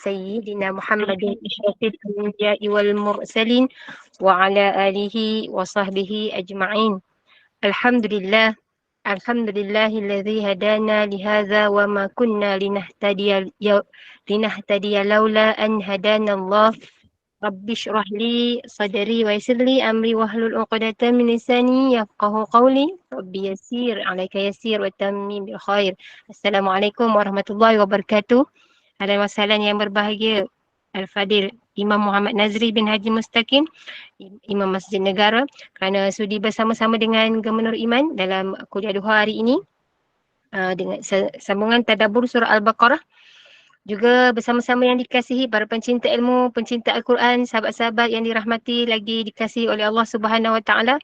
سيدنا محمد أشرف الأنبياء والمرسلين وعلى آله وصحبه أجمعين. الحمد لله الذي هدانا لهذا وما كنا لنهتدي لولا أن هدانا الله. رب اشرح لي صدري ويسر لي أمري واحلل عقدة من لساني يفقه قولي. رب يسير عليك يسير وتمم بالخير. السلام عليكم ورحمة الله وبركاته. Ahlan wa sahlan yang berbahagia Al-Fadil Imam Muhammad Nazri bin Haji Mustaqim, Imam Masjid Negara, kerana sudi bersama-sama dengan Gemenur Iman dalam kuliah duha hari ini dengan sambungan tadabbur surah Al-Baqarah. Juga bersama-sama yang dikasihi para pencinta ilmu, pencinta Al-Quran, sahabat-sahabat yang dirahmati lagi dikasihi oleh Allah Subhanahu Wa Taala.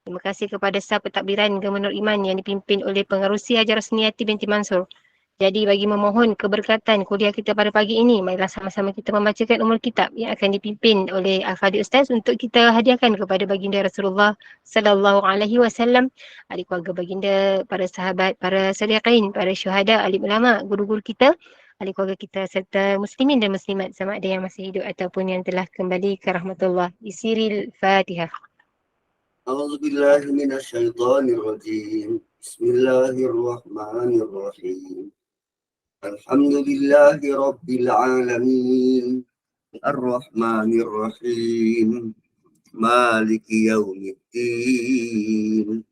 Terima kasih kepada staf pentadbiran Gemenur Iman yang dipimpin oleh Pengerusi Hajar Rosniati binti Mansur. Jadi bagi memohon keberkatan kuliah kita pada pagi ini, marilah sama-sama kita membacakan umul kitab yang akan dipimpin oleh Al-Fadil Ustaz untuk kita hadiahkan kepada baginda Rasulullah sallallahu alaihi wasallam, ahli keluarga baginda, para sahabat, para salihin, para syuhada, alim ulama, guru-guru kita, ahli keluarga kita serta muslimin dan muslimat sama ada yang masih hidup ataupun yang telah kembali ke rahmatullah. Bisiril Fatihah. A'udzubillahi minasyaitonirrajim. Bismillahirrahmanirrahim. Alhamdulillahi Rabbil Alamin, Ar-Rahmanir-Rahim, Maliki Yawmiddin,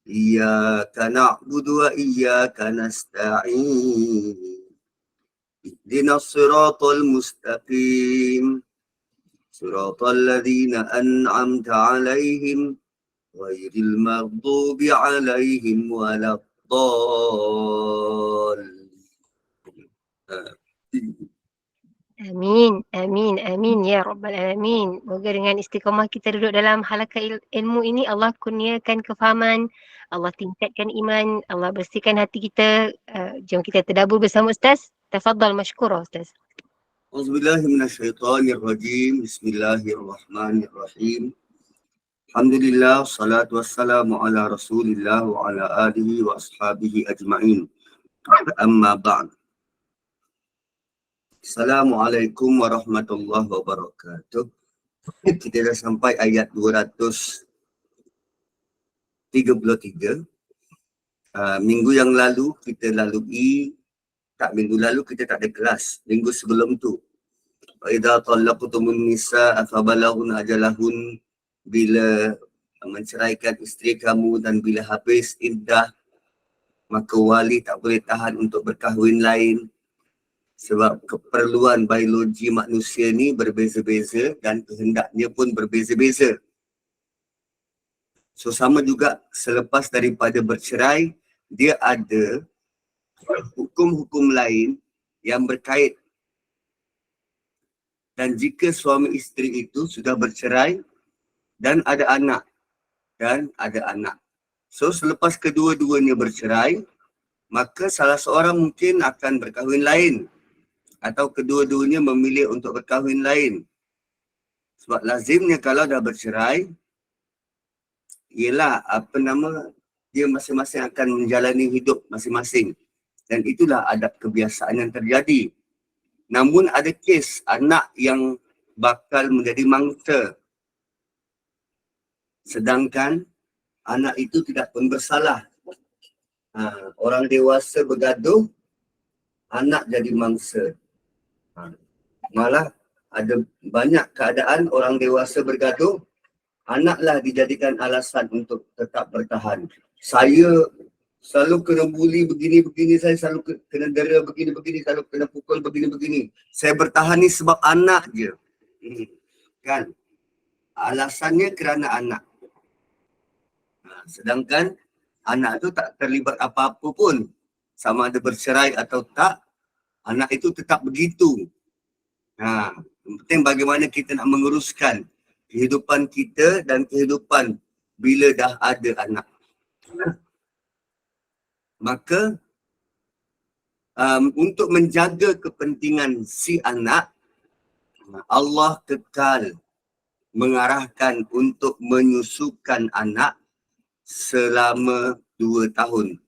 Iyyaka na'budu wa iyyaka nasta'in, Ihdinas siratal mustaqim, Siratal ladzina an'amta 'alaihim, Ghairil maghdubi 'alaihim waladdallin. Amin, amin, amin ya Rabbal Alamin. Moga dengan istiqamah kita duduk dalam halaqah ilmu ini, Allah kurniakan kefahaman, Allah tingkatkan iman, Allah bersihkan hati kita. Jom kita tadabbur bersama Ustaz. Tafadhal mashkura Ustaz. A'udzubillahi minasyaitonirrajim. Bismillahirrahmanirrahim. Alhamdulillah, salatu wassalamu ala Rasulillah wa ala alihi wa ashabihi ajma'in. Amma ba'd. Assalamualaikum warahmatullahi wabarakatuh. Kita dah sampai ayat 233. Minggu yang lalu kita lalui, minggu lalu kita tak ada kelas. Minggu sebelum tu, idza talaqtumun nisaa fabalaghun ajalahun, bila menceraikan isteri kamu dan bila habis iddah, maka wali tak boleh tahan untuk berkahwin lain. Sebab keperluan biologi manusia ni berbeza-beza dan kehendaknya pun berbeza-beza. So sama juga selepas daripada bercerai, dia ada hukum-hukum lain yang berkait. Dan jika suami isteri itu sudah bercerai dan ada anak, so selepas kedua-duanya bercerai, maka salah seorang mungkin akan berkahwin lain, atau kedua-duanya memilih untuk berkahwin lain. Sebab lazimnya kalau dah bercerai, ialah dia masing-masing akan menjalani hidup masing-masing. Dan itulah adab kebiasaan yang terjadi. Namun ada kes anak yang bakal menjadi mangsa, sedangkan anak itu tidak pun bersalah. Orang dewasa bergaduh, anak jadi mangsa. Malah ada banyak keadaan orang dewasa bergaduh, anaklah dijadikan alasan untuk tetap bertahan. Saya selalu kena bully begini-begini, saya selalu kena dera begini-begini, selalu kena pukul begini-begini. Saya bertahan ni sebab anak je. Kan? Alasannya kerana anak. Sedangkan anak tu tak terlibat apa-apa pun. Sama ada bercerai atau tak, anak itu tetap begitu. Yang penting bagaimana kita nak menguruskan kehidupan kita dan kehidupan bila dah ada anak. Maka untuk menjaga kepentingan si anak, Allah kekal mengarahkan untuk menyusukan anak selama 2 tahun.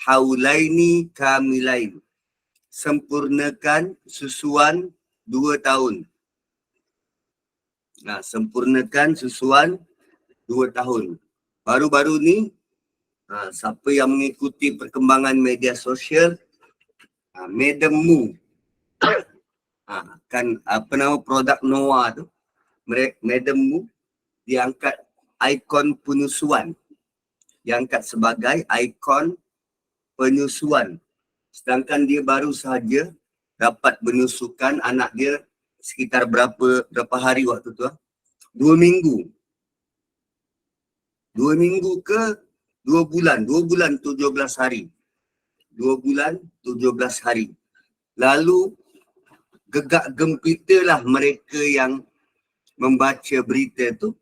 Haulaini kamilain. Sempurnakan susuan 2 tahun. Sempurnakan susuan 2 tahun. Baru-baru ni, siapa yang mengikuti perkembangan media sosial, Madam Mu, kan apa nama produk Noah tu, Madam Mu diangkat ikon penyusuan. Diangkat sebagai ikon penyusuan. Sedangkan dia baru sahaja dapat menyusukan anak dia sekitar berapa hari waktu tu? 2 minggu. 2 minggu ke 2 bulan? 2 bulan 17 hari. 2 bulan 17 hari. Lalu gegak gempitalah mereka yang membaca berita tu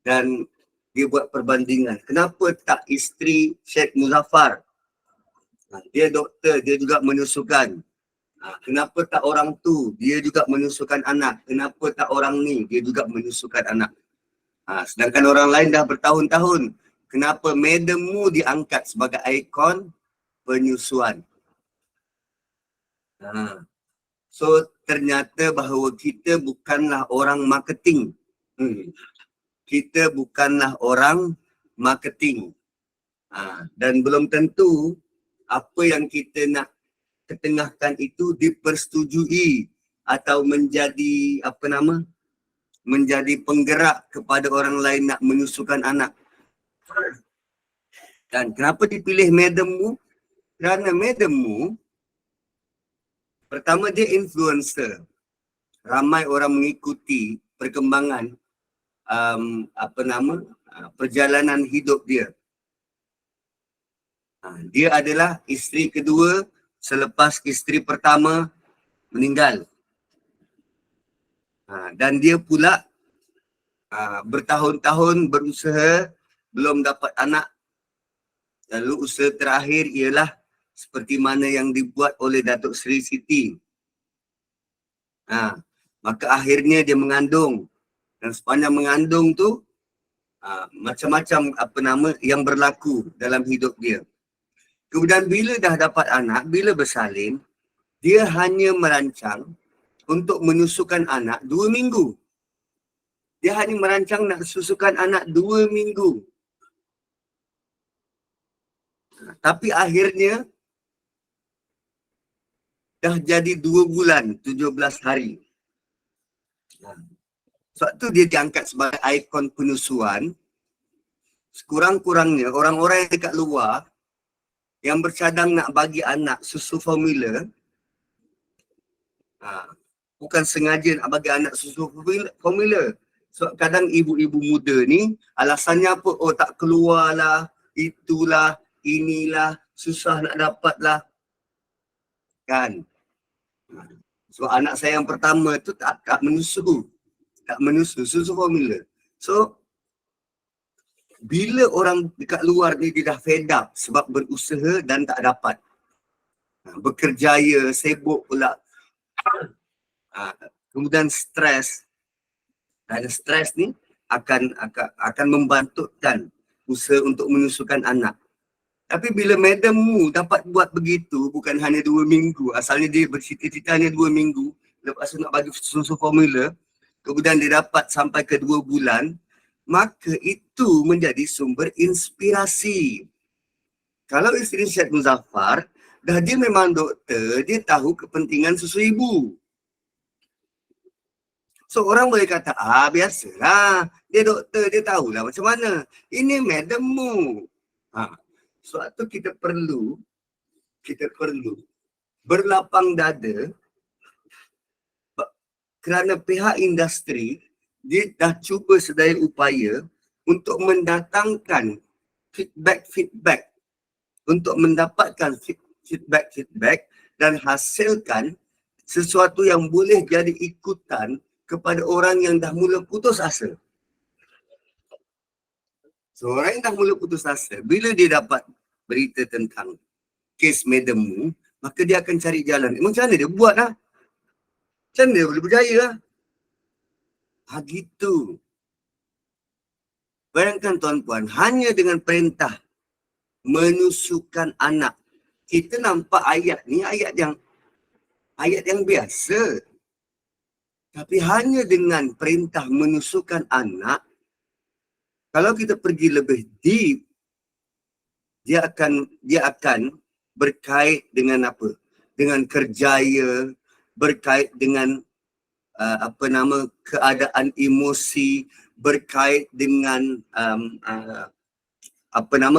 dan dia buat perbandingan. Kenapa tak isteri Sheikh Muzaffar? Dia doktor, dia juga menyusukan. Kenapa tak orang tu? Dia juga menyusukan anak. Kenapa tak orang ni? Dia juga menyusukan anak. Sedangkan orang lain dah bertahun-tahun. Kenapa Madam Mu diangkat sebagai ikon penyusuan? So ternyata bahawa kita bukanlah orang marketing. Kita bukanlah orang marketing. Dan belum tentu apa yang kita nak ketengahkan itu dipersetujui atau menjadi menjadi penggerak kepada orang lain nak menyusukan anak. Dan kenapa dipilih Madam Mu? Kerana Madam Mu, pertama dia influencer. Ramai orang mengikuti perkembangan perjalanan hidup dia. Dia adalah isteri kedua selepas isteri pertama meninggal. Dan dia pula bertahun-tahun berusaha belum dapat anak. Lalu usaha terakhir ialah seperti mana yang dibuat oleh Datuk Seri Siti. Maka akhirnya dia mengandung. Dan sepanjang mengandung tu macam-macam yang berlaku dalam hidup dia. Kemudian bila dah dapat anak, bila bersalin, dia hanya merancang untuk menyusukan anak 2 minggu. Dia hanya merancang nak susukan anak 2 minggu. Tapi akhirnya dah jadi 2 bulan 17 hari. Sebab tu dia diangkat sebagai ikon penyusuan. Sekurang-kurangnya orang-orang yang dekat luar yang bercadang nak bagi anak susu formula, bukan sengaja nak bagi anak susu formula. Sebab kadang ibu-ibu muda ni alasannya apa? Oh tak keluar lah, itulah, inilah, susah nak dapat lah. Kan? So anak saya yang pertama tu tak menyusu. Tak menyusu, susu formula. So bila orang dekat luar ni dia dah fed up sebab berusaha dan tak dapat. Bekerjaya, sibuk pula. Kemudian stres. Dan stres ni akan membantutkan usaha untuk menyusukan anak. Tapi bila Madam Mu dapat buat begitu, bukan hanya 2 minggu. Asalnya dia bercita-cita hanya 2 minggu. Lepas tu nak bagi susu formula. Kemudian dia dapat sampai ke 2 bulan. Maka itu menjadi sumber inspirasi. Kalau isteri Syed Muzaffar, dah dia memang doktor, dia tahu kepentingan susu ibu. So orang boleh kata, biasalah, dia doktor, dia tahulah macam mana. Ini Madam Mu. Sebab tu kita perlu berlapang dada kerana pihak industri dia dah cuba sedaya upaya untuk mendatangkan feedback untuk mendapatkan feedback dan hasilkan sesuatu yang boleh jadi ikutan kepada orang yang dah mula putus asa. So orang yang dah mula putus asa, bila dia dapat berita tentang kes Madam Mu, maka dia akan cari jalan. Macam mana dia buat lah? Macam mana dia boleh berjaya lah? Gitu. Bayangkan tuan-puan, hanya dengan perintah menyusukan anak. Kita nampak ayat ni ayat yang biasa. Tapi hanya dengan perintah menyusukan anak, kalau kita pergi lebih deep, dia akan berkait dengan apa? Dengan kerjaya, berkait dengan keadaan emosi, berkait dengan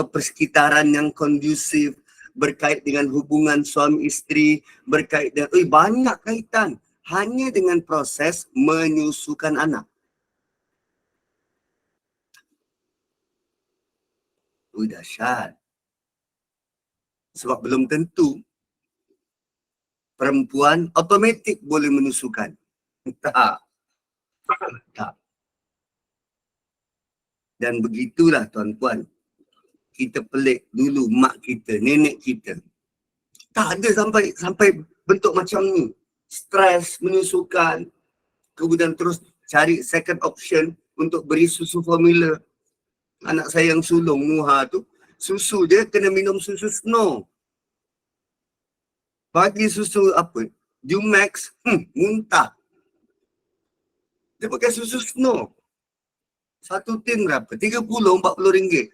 persekitaran yang kondusif, berkait dengan hubungan suami isteri, berkait dengan banyak kaitan hanya dengan proses menyusukan anak. Dahsyat. Sebab belum tentu perempuan automatik boleh menyusukan. Tak. Tak. Dan begitulah tuan-puan. Kita pelik dulu mak kita, nenek kita. Tak ada sampai bentuk macam ni. Stres, menyusukan. Kemudian terus cari second option untuk beri susu formula. Anak saya yang sulung, Nuha tu, susu dia kena minum susu Snow. Bagi susu apa? Dumex, muntah. Dia pakai susu Snow. Satu tin berapa? 30-40 ringgit.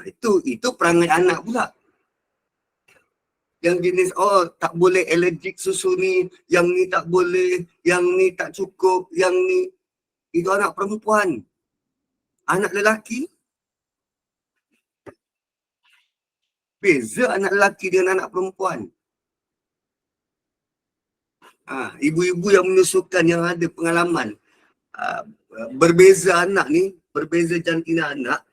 Itu perangai anak pula. Yang jenis, tak boleh allergic susu ni, yang ni tak boleh, yang ni tak cukup, yang ni. Itu anak perempuan. Anak lelaki, beza anak lelaki dengan anak perempuan. Ibu-ibu yang menyusukan, yang ada pengalaman, berbeza anak ni, berbeza jantina anak,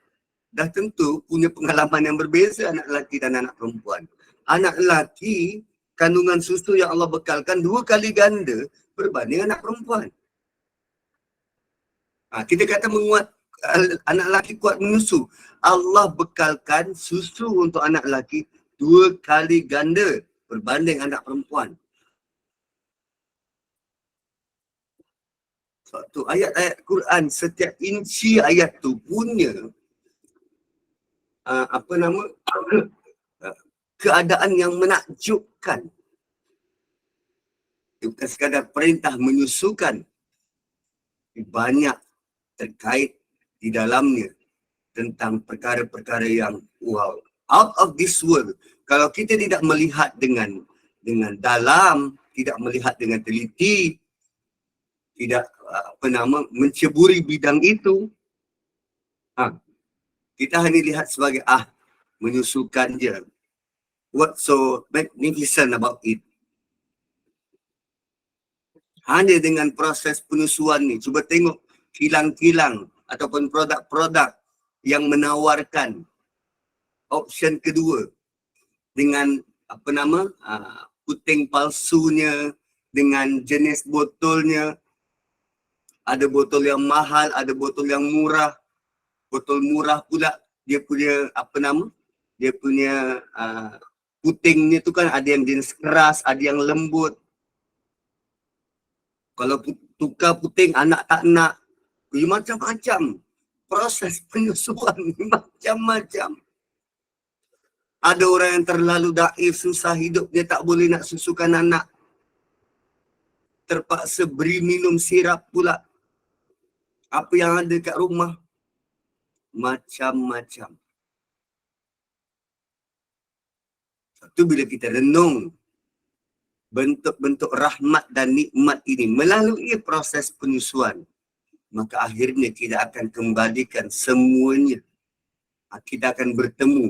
dah tentu punya pengalaman yang berbeza anak lelaki dan anak perempuan. Anak lelaki, kandungan susu yang Allah bekalkan 2 kali ganda berbanding anak perempuan. Kita kata menguat, anak lelaki kuat menyusu. Allah bekalkan susu untuk anak lelaki 2 kali ganda berbanding anak perempuan. Suatu ayat-ayat Quran, setiap inci ayat tu punya keadaan yang menakjubkan. Bukan sekadar perintah menyusukan, banyak terkait di dalamnya tentang perkara-perkara yang wow, out of this world. Kalau kita tidak melihat dengan dalam, tidak melihat dengan teliti, tidak menceburi bidang itu, kita hanya lihat sebagai menyusukan je. What's so magnificent about it? Hanya dengan proses penyusuan ni, cuba tengok kilang-kilang ataupun produk-produk yang menawarkan option kedua dengan puting palsunya, dengan jenis botolnya. Ada botol yang mahal, ada botol yang murah. Botol murah pula dia punya dia punya putingnya tu kan ada yang jenis keras, ada yang lembut. Kalau tukar puting anak tak nak, macam-macam. Proses penyusuan macam-macam. Ada orang yang terlalu daif, susah hidup, dia tak boleh nak susukan anak. Terpaksa beri minum sirap pula. Apa yang ada kat rumah, macam-macam. Satu bila kita renung bentuk-bentuk rahmat dan nikmat ini melalui proses penyusuan, maka akhirnya kita akan kembalikan semuanya. Kita akan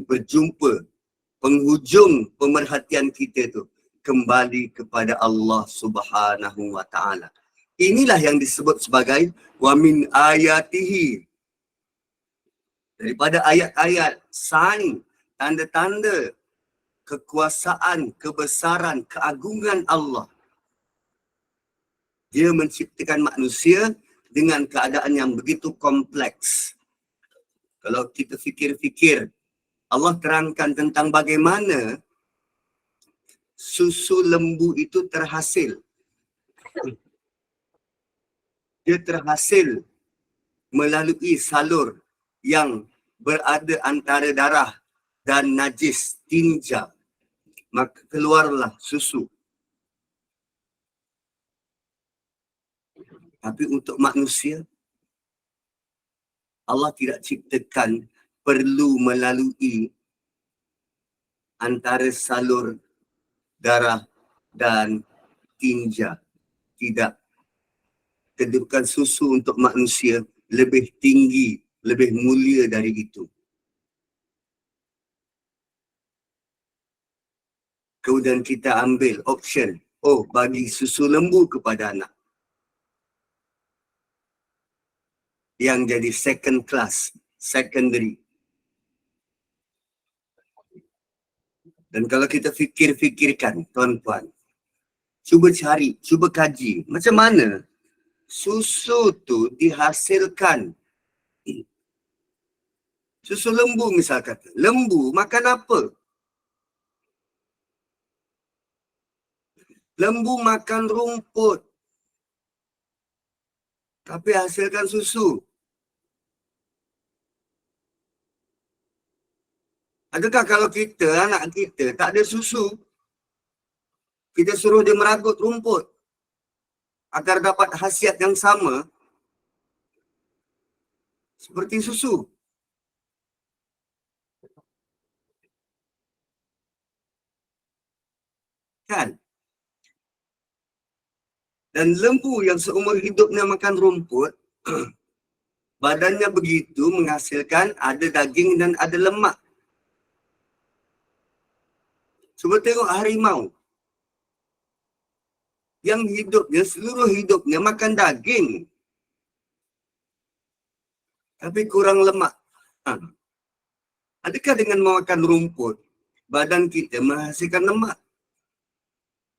berjumpa, penghujung pemerhatian kita tu kembali kepada Allah Subhanahu wa ta'ala. Inilah yang disebut sebagai wa min ayatihi. Daripada ayat-ayat, sign, tanda-tanda kekuasaan, kebesaran, keagungan Allah. Dia menciptakan manusia dengan keadaan yang begitu kompleks. Kalau kita fikir-fikir, Allah terangkan tentang bagaimana susu lembu itu terhasil. Dia terhasil melalui salur yang berada antara darah dan najis, tinja. Maka keluarlah susu. Tapi untuk manusia, Allah tidak ciptakan perlu melalui antara salur darah dan tinja. Tidak. Kedudukan susu untuk manusia lebih tinggi, lebih mulia dari itu. Kemudian kita ambil option, bagi susu lembu kepada anak. Yang jadi second class, secondary. Dan kalau kita fikirkan, tuan-tuan, cuba cari, cuba kaji, macam mana susu tu dihasilkan. Susu lembu misal kata, lembu makan apa? Lembu makan rumput. Tapi hasilkan susu. Adakah kalau kita, anak kita tak ada susu, kita suruh dia meragut rumput agar dapat khasiat yang sama seperti susu? Kan? Dan lembu yang seumur hidupnya makan rumput, badannya begitu menghasilkan ada daging dan ada lemak. Cuba tengok harimau. Yang hidupnya, seluruh hidupnya makan daging. Tapi kurang lemak. Adakah dengan makan rumput, badan kita menghasilkan lemak?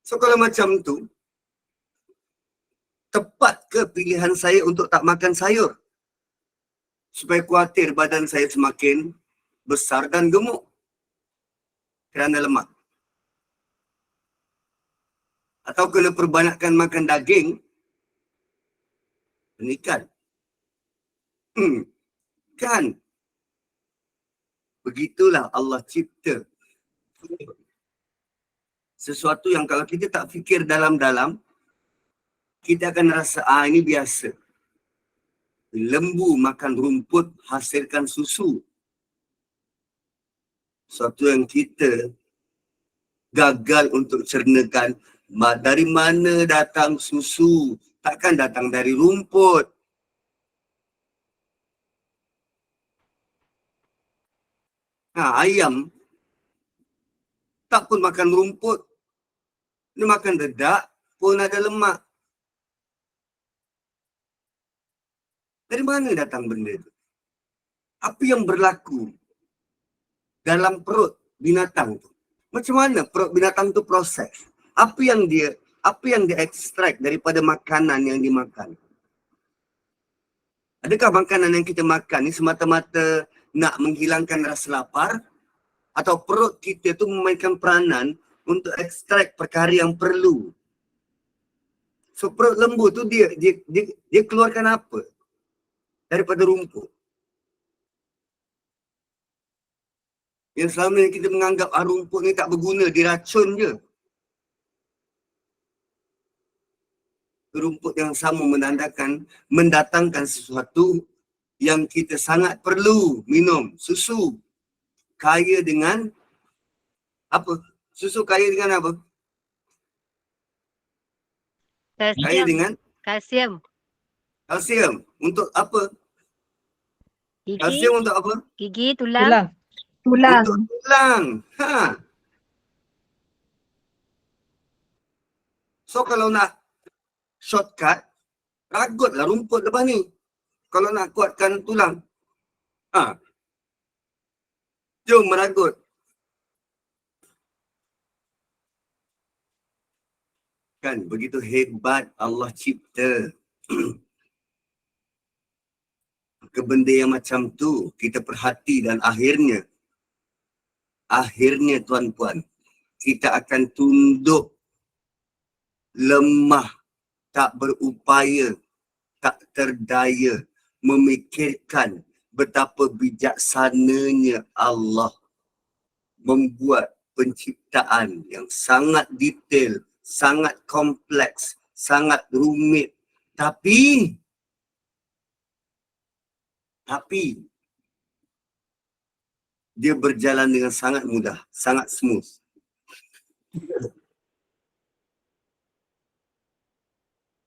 So kalau macam tu, tepat ke pilihan saya untuk tak makan sayur? Supaya khawatir badan saya semakin besar dan gemuk kerana lemak. Atau kena perbanyakkan makan daging, meningkat. Kan? Begitulah Allah cipta. Sesuatu yang kalau kita tak fikir dalam-dalam, kita akan rasa, ini biasa. Lembu makan rumput, hasilkan susu. Sesuatu yang kita gagal untuk cernakan, dari mana datang susu? Takkan datang dari rumput. Ayam tak pun makan rumput. Dia makan dedak pun ada lemak. Dari mana datang benda itu? Apa yang berlaku dalam perut binatang tu? Macam mana perut binatang tu proses? Apa yang dia ekstrak daripada makanan yang dimakan? Adakah makanan yang kita makan ni semata-mata nak menghilangkan rasa lapar? Atau perut kita tu memainkan peranan untuk ekstrak perkara yang perlu? So perut lembu tu dia keluarkan apa daripada rumput? Yang selama ni kita menganggap rumput ni tak berguna, diracun je. Rumput yang sama mendatangkan sesuatu yang kita sangat perlu minum. Susu kaya dengan apa? Susu kaya dengan apa? Kaya dengan kalsium. Kalsium. Untuk apa? Gigi, Kalsium untuk apa? gigi, tulang. Untuk tulang. So kalau nak shortcut, ragutlah rumput lepas ni. Kalau nak kuatkan tulang. Jom meragut. Kan begitu hebat Allah cipta. Benda yang macam tu kita perhati dan akhirnya tuan-puan, kita akan tunduk, lemah, tak berupaya, tak terdaya memikirkan betapa bijaksananya Allah membuat penciptaan yang sangat detail, sangat kompleks, sangat rumit Tapi dia berjalan dengan sangat mudah, sangat smooth.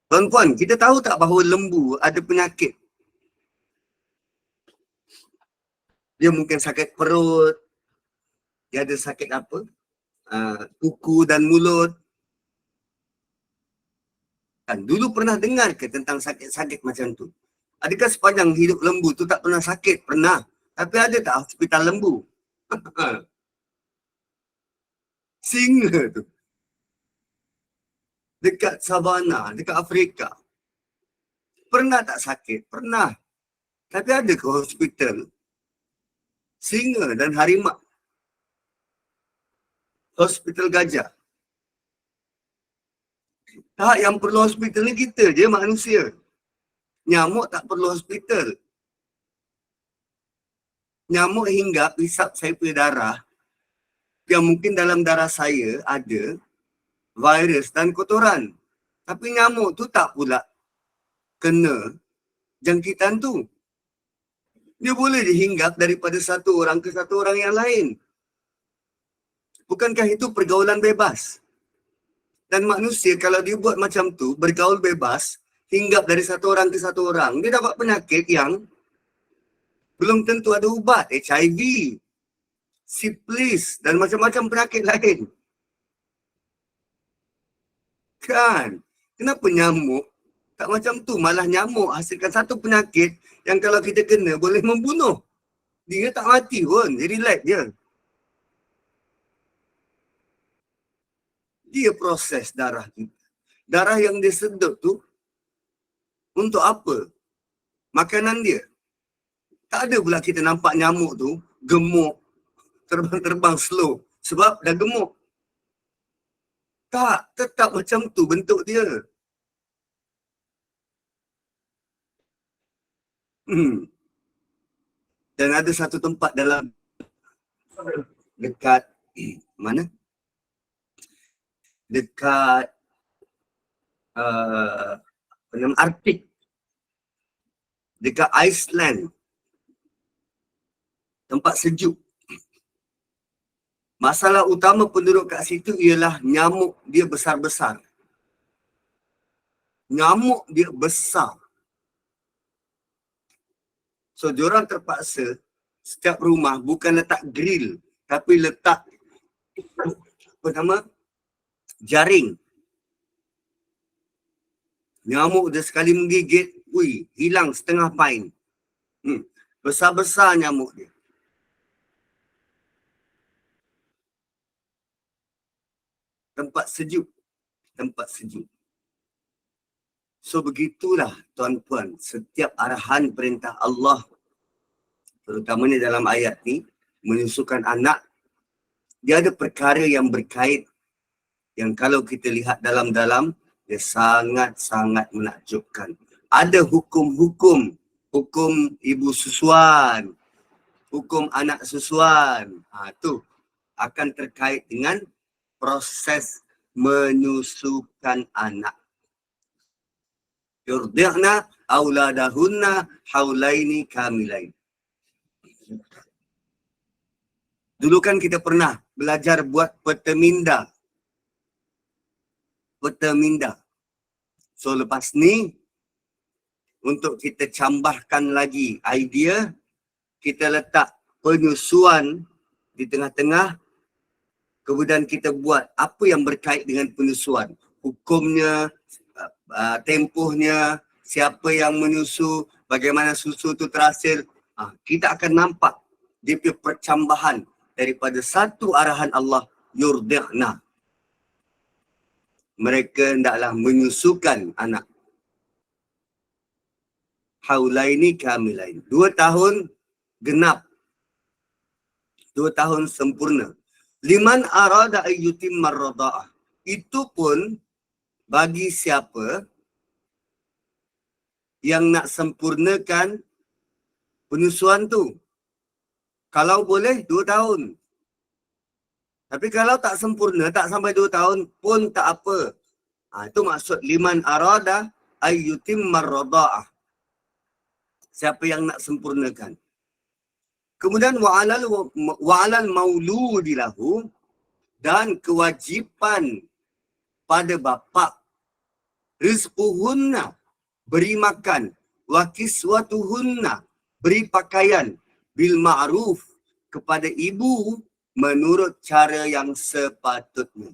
Tuan-tuan, kita tahu tak bahawa lembu ada penyakit? Dia mungkin sakit perut, dia ada sakit apa? Kuku dan mulut. Kan dulu pernah dengar ke tentang sakit-sakit macam tu? Adakah sepanjang hidup lembu tu tak pernah sakit? Pernah. Tapi ada tak hospital lembu? Singa tu. Dekat Savannah, dekat Afrika. Pernah tak sakit? Pernah. Tapi ada ke hospital? Singa dan harimau. Hospital gajah. Tak, yang perlu hospital ni kita je, manusia. Nyamuk tak perlu hospital. Nyamuk hinggap hisap saya punya darah, yang mungkin dalam darah saya ada virus dan kotoran. Tapi nyamuk tu tak pula kena jangkitan tu. Dia boleh dihinggap daripada satu orang ke satu orang yang lain. Bukankah itu pergaulan bebas? Dan manusia kalau dia buat macam tu, bergaul bebas, hinggap dari satu orang ke satu orang, dia dapat penyakit yang belum tentu ada ubat. HIV, syphilis dan macam-macam penyakit lain. Kan? Kenapa nyamuk tak macam tu? Malah nyamuk hasilkan satu penyakit yang kalau kita kena boleh membunuh. Dia tak mati pun, dia relax je. Dia proses darah kita. Darah yang dia sedut tu untuk apa? Makanan dia. Tak ada pula kita nampak nyamuk tu gemuk, terbang-terbang slow sebab dah gemuk. Tak, tetap macam tu bentuk dia. Dan ada satu tempat dalam dekat mana? Dekat Arktik. Dekat Iceland. Tempat sejuk. Masalah utama penduduk kat situ ialah nyamuk dia besar-besar. Nyamuk dia besar. So, diorang terpaksa setiap rumah bukan letak grill, tapi letak apa nama? Jaring. Nyamuk dia sekali menggigit, hilang setengah pain. Besar-besar nyamuk dia. Tempat sejuk. Tempat sejuk. So begitulah tuan-puan, setiap arahan perintah Allah, terutamanya dalam ayat ni, menyusukan anak, dia ada perkara yang berkait yang kalau kita lihat dalam-dalam, dia sangat-sangat menakjubkan. Ada hukum-hukum, hukum ibu susuan, hukum anak susuan. Tu akan terkait dengan proses menyusukan anak. Yurdi'na auladahunna haulaini kamilain. Dulu kan kita pernah belajar buat peta minda. Peta minda. So lepas ni, untuk kita cambahkan lagi idea, kita letak penyusuan di tengah-tengah, kemudian kita buat apa yang berkait dengan penyusuan. Hukumnya, tempohnya, siapa yang menyusu, bagaimana susu tu terhasil. Kita akan nampak dia punya percambahan daripada satu arahan Allah, yurdi'na. Mereka hendaklah menyusukan anak. Haulaini kamilain. 2 tahun genap. 2 tahun sempurna. Liman arada ayyutimmar rada'ah. Itu pun bagi siapa yang nak sempurnakan penyusuan tu. Kalau boleh 2 tahun. Tapi kalau tak sempurna, tak sampai 2 tahun pun tak apa. Itu maksud liman arada ayyutimmar rada'ah. Siapa yang nak sempurnakan. Kemudian wa'alal mauludi lahu, dan kewajipan pada bapa rizquhunna, beri makan, wa kiswatuhunna, beri pakaian, bil ma'ruf, kepada ibu menurut cara yang sepatutnya.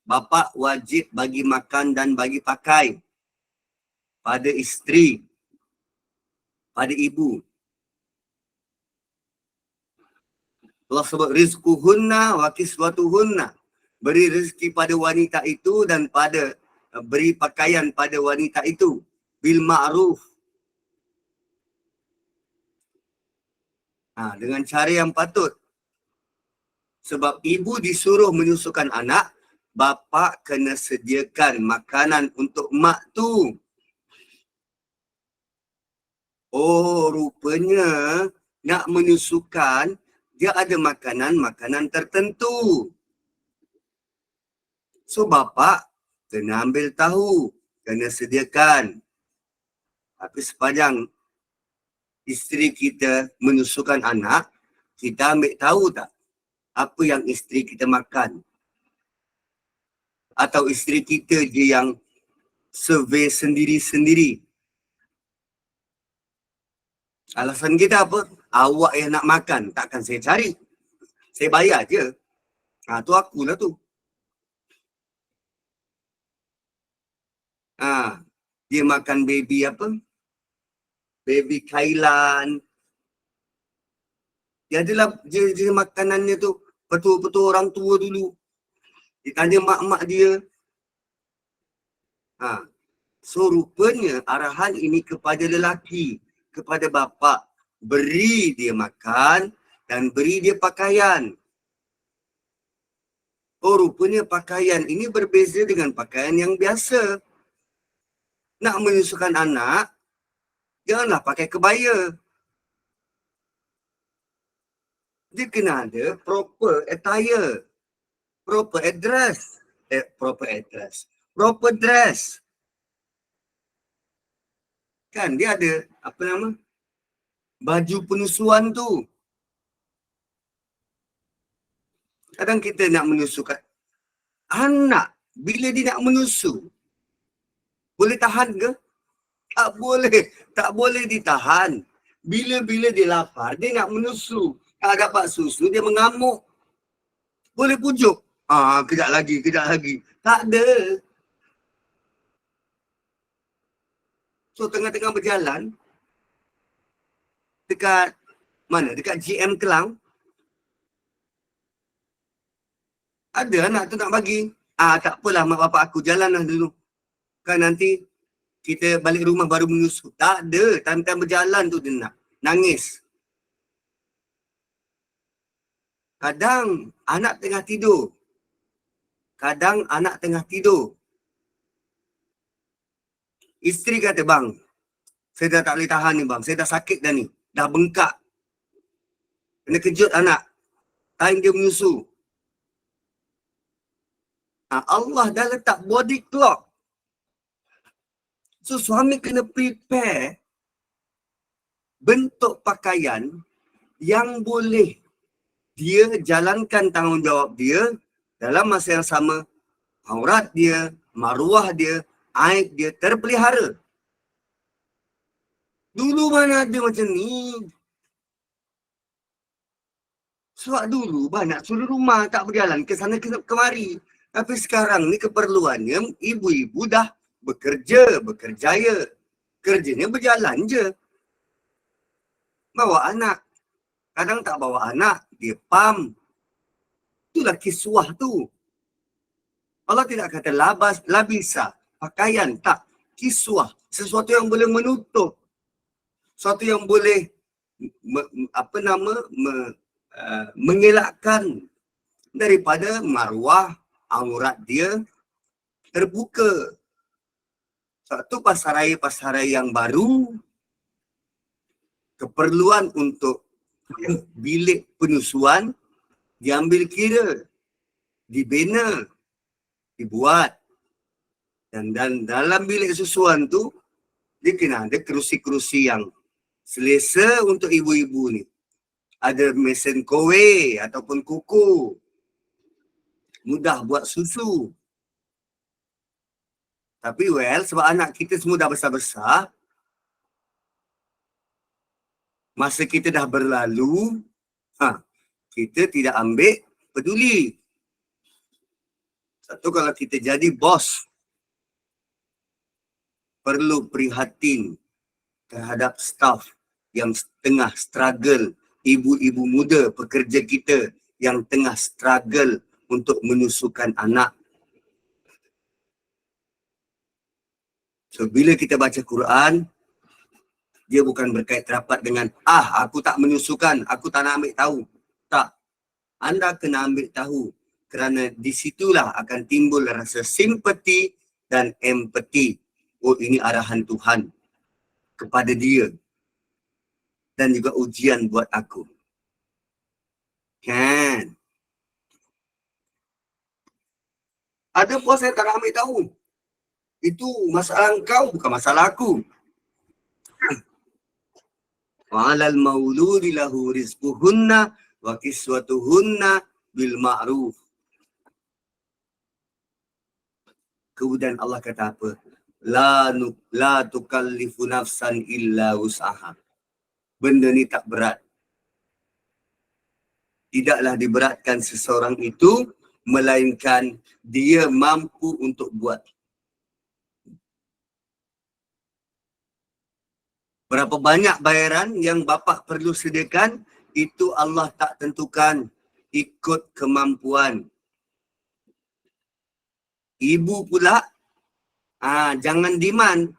Bapa wajib bagi makan dan bagi pakai pada isteri, pada ibu. Allah sebut rizquhunna wa kiswatuhunna, beri rezeki pada wanita itu dan pada beri pakaian pada wanita itu bil ma'ruf, dengan cara yang patut. Sebab ibu disuruh menyusukan anak, bapa kena sediakan makanan untuk mak tu. Oh, rupanya nak menyusukan dia ada makanan-makanan tertentu. So bapa kena ambil tahu, kena sediakan. Tapi sepanjang isteri kita menyusukan anak, kita ambil tahu tak apa yang isteri kita makan? Atau isteri kita je yang survey sendiri-sendiri? Alasan kita apa? Awak yang nak makan, takkan saya cari. Saya bayar je. Tu akulah tu. Dia makan baby apa? Baby Kailan. Dia adalah dia makanannya tu betul-betul orang tua dulu. Dia tanya mak-mak dia. So rupanya arahan ini kepada lelaki, kepada bapa. Beri dia makan dan beri dia pakaian. Oh, rupanya pakaian ini berbeza dengan pakaian yang biasa. Nak menyusukan anak, janganlah pakai kebaya. Dia kena ada proper attire, proper address, proper dress. Kan dia ada baju penyusuan tu. Kadang kita nak menyusukan anak, bila dia nak menyusu, boleh tahan ke? Tak boleh. Tak boleh ditahan. Bila-bila dia lapar, dia nak menyusu. Tak dapat susu, dia mengamuk. Boleh pujuk. Kejap lagi. Tak ada. So, tengah-tengah berjalan, dekat mana? Dekat GM Kelang, ada anak tu nak bagi. Tak apalah, mak bapak aku jalanlah dulu. Kan nanti kita balik rumah baru menyusu. Tak ada. Time-time berjalan tu dia nak nangis. Kadang anak tengah tidur. Isteri kata, bang, saya dah tak boleh tahan ni bang. Saya dah sakit dah ni. Dah bengkak. Kena kejut anak. Time dia menyusu. Allah dah letak body clock. So suami kena prepare bentuk pakaian yang boleh dia jalankan tanggungjawab dia dalam masa yang sama. Aurat dia, maruah dia, aib dia terpelihara. Dulu mana ada macam ni. Sebab dulu banyak suri rumah tak berjalan ke sana kemari. Tapi sekarang ni keperluannya ibu-ibu dah bekerja, bekerjaya. Kerjanya berjalan je. Bawa anak. Kadang tak bawa anak, dia pam. Itulah kiswah tu. Allah tidak kata labisa, pakaian, tak. Kiswah, sesuatu yang boleh menutup. Sesuatu yang boleh mengelakkan daripada maruah aurat dia terbuka. Satu pasaraya yang baru, keperluan untuk bilik penyusuan diambil kira, dibina, dibuat. Dan dalam bilik susuan tu, dia kena ada kerusi-kerusi yang selesa untuk ibu-ibu ni. Ada mesin kowe ataupun kuku. Mudah buat susu. Tapi sebab anak kita semua dah besar-besar, masa kita dah berlalu, kita tidak ambil peduli. Satu, kalau kita jadi bos, perlu prihatin terhadap staff yang tengah struggle, ibu-ibu muda pekerja kita yang tengah struggle untuk menyusukan anak. So, bila kita baca Quran, dia bukan berkait rapat dengan, aku tak menyusukan, aku tak nak ambil tahu. Tak. Anda kena ambil tahu. Kerana di situlah akan timbul rasa simpati dan empati. Oh, ini arahan Tuhan kepada dia. Dan juga ujian buat aku. Kan? Ada pun saya tak nak ambil tahu. Itu masalah engkau, bukan masalah aku. Wa'alal mauludi lahu rizquhunna wa kiswatuhunna bil ma'ruf. Kemudian Allah kata apa? La tukallifu nafsan illa wus'aha. Benda ni tak berat. Tidaklah diberatkan seseorang itu, melainkan dia mampu untuk buat. Berapa banyak bayaran yang bapa perlu sediakan, itu Allah tak tentukan, ikut kemampuan. Ibu pula, jangan demand.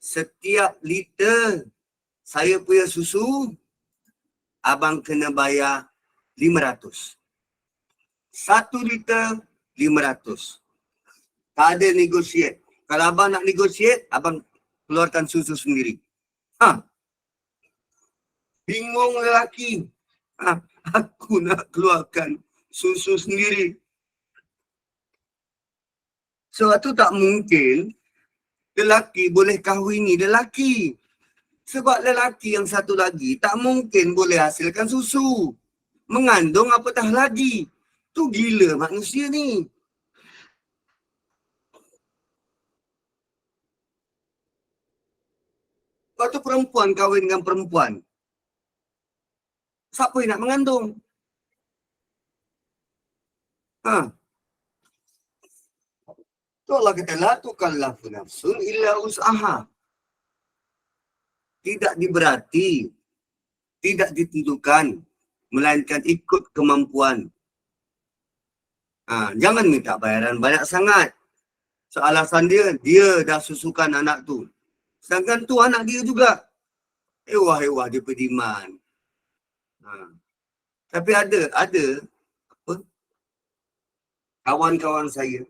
Setiap liter saya punya susu, abang kena bayar 500. 1 liter 500. Tak ada negotiate. Kalau abang nak negotiate, abang keluarkan susu sendiri. Bingung lelaki. Aku nak keluarkan susu sendiri. Sebab tu tak mungkin lelaki boleh kahwini lelaki. Sebab lelaki yang satu lagi tak mungkin boleh hasilkan susu. Mengandung apatah lagi. Tu gila manusia ni. Lepas tu perempuan kahwin dengan perempuan. Siapa yang nak mengandung? Tu Allah kata, la tukallafu nafsun illa us'aha. Tidak diberati, tidak ditentukan, melainkan ikut kemampuan. Jangan minta bayaran banyak sangat. So, alasan dia dah susukan anak tu. Sedangkan tu anak dia juga. Ewah dia berdiman. Tapi ada apa? Kawan-kawan saya,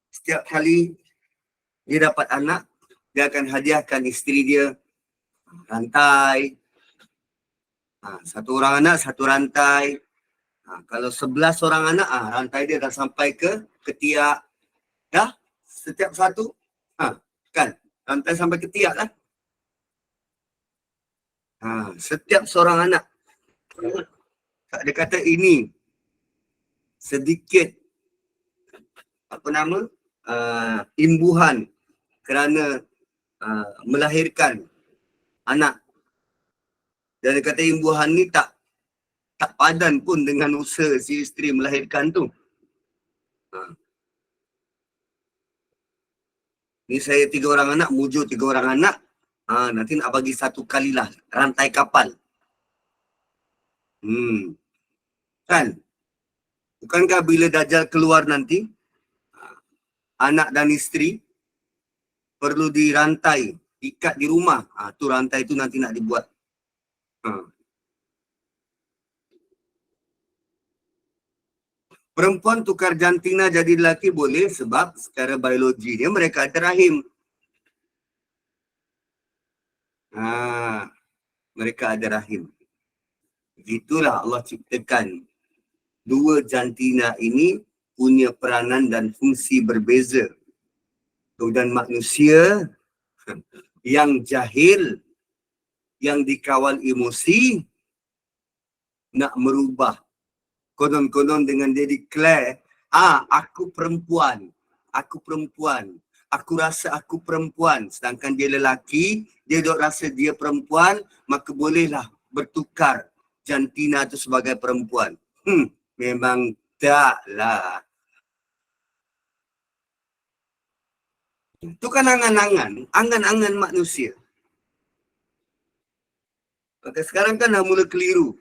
setiap kali dia dapat anak, dia akan hadiahkan isteri dia rantai. Satu orang anak, satu rantai. Kalau 11 orang anak, rantai dia dah sampai ke ketiak. Dah, setiap satu. Kan, rantai sampai ketiak lah. Setiap seorang anak. Dia kata ini sedikit imbuhan kerana melahirkan anak. Dan dia kata imbuhan ni tak padan pun dengan usaha si isteri melahirkan tu. Ni saya 3 orang anak, mujur 3 orang anak. Nanti nak bagi 1 kalilah rantai kapal. Kan? Bukankah bila Dajjal keluar nanti, anak dan isteri perlu dirantai, ikat di rumah. Tu rantai tu nanti nak dibuat. Perempuan tukar jantina jadi lelaki boleh sebab secara biologi dia mereka ada rahim. Mereka ada rahim. Begitulah Allah ciptakan. 2 jantina ini punya peranan dan fungsi berbeza. Dan manusia yang jahil, yang dikawal emosi, nak merubah. Konon-konon dengan dia declare, aku perempuan, aku rasa aku perempuan. Sedangkan dia lelaki, dia dok rasa dia perempuan, maka bolehlah bertukar jantina itu sebagai perempuan. Memang taklah. Itu kan angan-angan manusia. Maka sekarang kan dah mula keliru.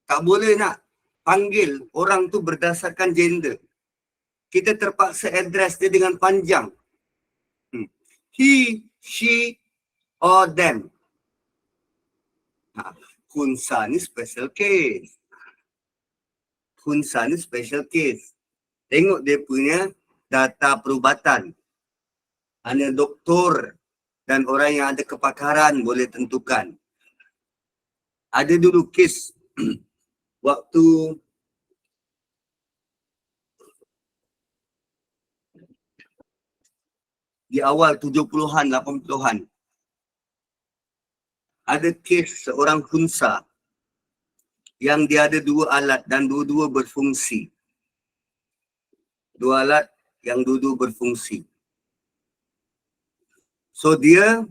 Tak boleh nak panggil orang tu berdasarkan gender. Kita terpaksa address dia dengan panjang. He, she, or them. Khunsa ni special case. Khunsa ni special case. Tengok dia punya data perubatan. Hanya doktor dan orang yang ada kepakaran boleh tentukan. Ada dulu kes waktu di awal 70-an, 80-an. Ada kes seorang khunsa yang dia ada 2 alat dan dua-dua berfungsi. 2 alat yang dua-dua berfungsi. So dia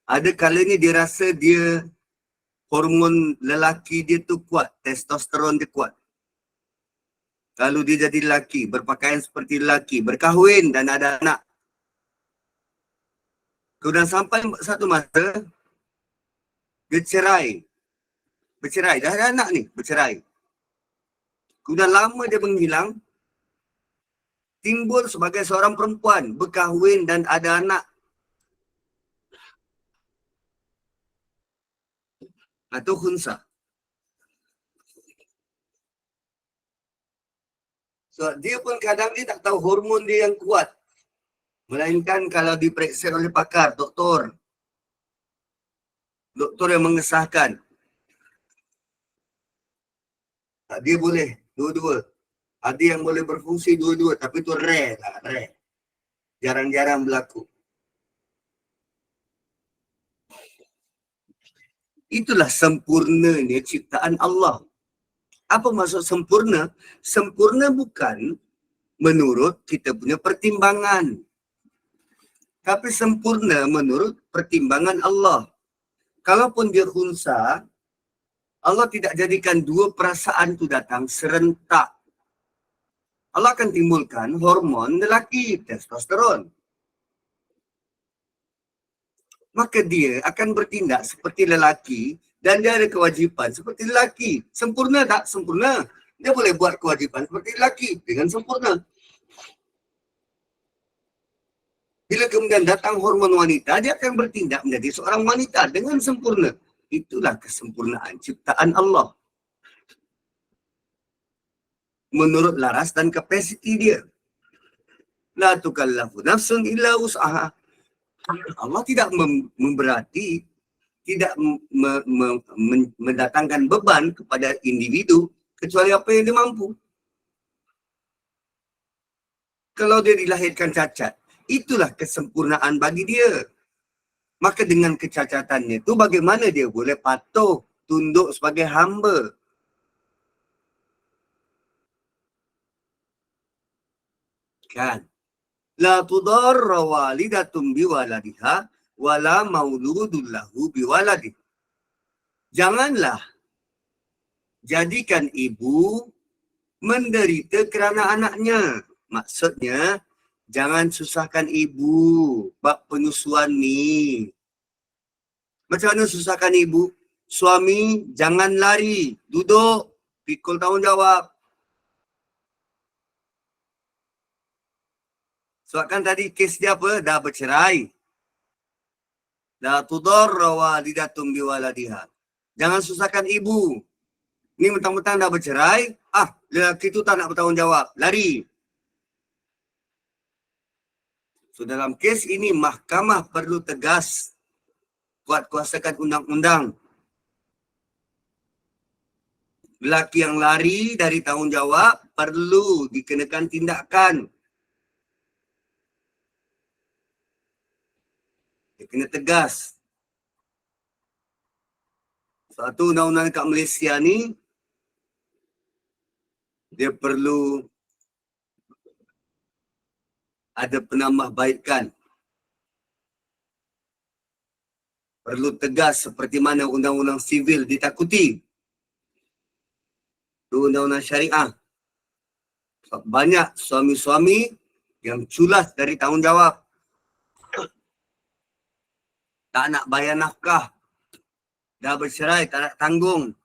ada kalanya dia rasa dia hormon lelaki dia tu kuat, testosteron dia kuat. Lalu dia jadi lelaki, berpakaian seperti lelaki, berkahwin dan ada anak. Kemudian sampai satu masa dia bercerai, dah ada anak ni, bercerai. Kemudian lama dia menghilang, timbul sebagai seorang perempuan, berkahwin dan ada anak. Atau khunsa. So dia pun kadang dia tak tahu hormon dia yang kuat. Melainkan kalau diperiksa oleh pakar, doktor yang mengesahkan. Dia boleh dua-dua. Ada yang boleh berfungsi dua-dua, tapi itu rare lah, rare. Jarang-jarang berlaku. Itulah sempurnanya ciptaan Allah. Apa maksud sempurna? Sempurna bukan menurut kita punya pertimbangan. Tapi sempurna menurut pertimbangan Allah. Kalaupun dia khunsa, Allah tidak jadikan 2 perasaan tu datang serentak. Allah akan timbulkan hormon lelaki, testosteron. Maka dia akan bertindak seperti lelaki dan dia ada kewajipan seperti lelaki. Sempurna tak? Sempurna. Dia boleh buat kewajipan seperti lelaki dengan sempurna. Bila kemudian datang hormon wanita, dia akan bertindak menjadi seorang wanita dengan sempurna. Itulah kesempurnaan ciptaan Allah. Menurut laras dan kapasiti dia. La tukallafu nafsun illa wus'aha. Allah tidak memberati, tidak mendatangkan beban kepada individu kecuali apa yang dia mampu. Kalau dia dilahirkan cacat, itulah kesempurnaan bagi dia. Maka dengan kecacatannya itu bagaimana dia boleh patuh, tunduk sebagai hamba? Kan? La tudarra walidatun biwaladiha wala mauludun lahu biwaladih. Janganlah jadikan ibu menderita kerana anaknya. Maksudnya, jangan susahkan ibu bab penyusuan ni. Macam mana susahkan ibu? Suami jangan lari, duduk, pikul tanggungjawab. Sebab kan tadi kes dia apa? Dah bercerai. La tudarra walidatun biwaladiha. Jangan susahkan ibu. Ni mentang-mentang dah bercerai, lelaki tu tak nak bertanggungjawab, lari. So dalam kes ini mahkamah perlu tegas buat kuasakan undang-undang. Lelaki yang lari dari tanggungjawab perlu dikenakan tindakan. Dia kena tegas. Satu undang-undang kat Malaysia ni, dia perlu ada penambahbaikan. Perlu tegas seperti mana undang-undang sivil ditakuti. Itu undang-undang syariah. Sebab banyak suami-suami yang culas dari tanggungjawab. Tak nak bayar nafkah. Dah bercerai, tak nak tanggung.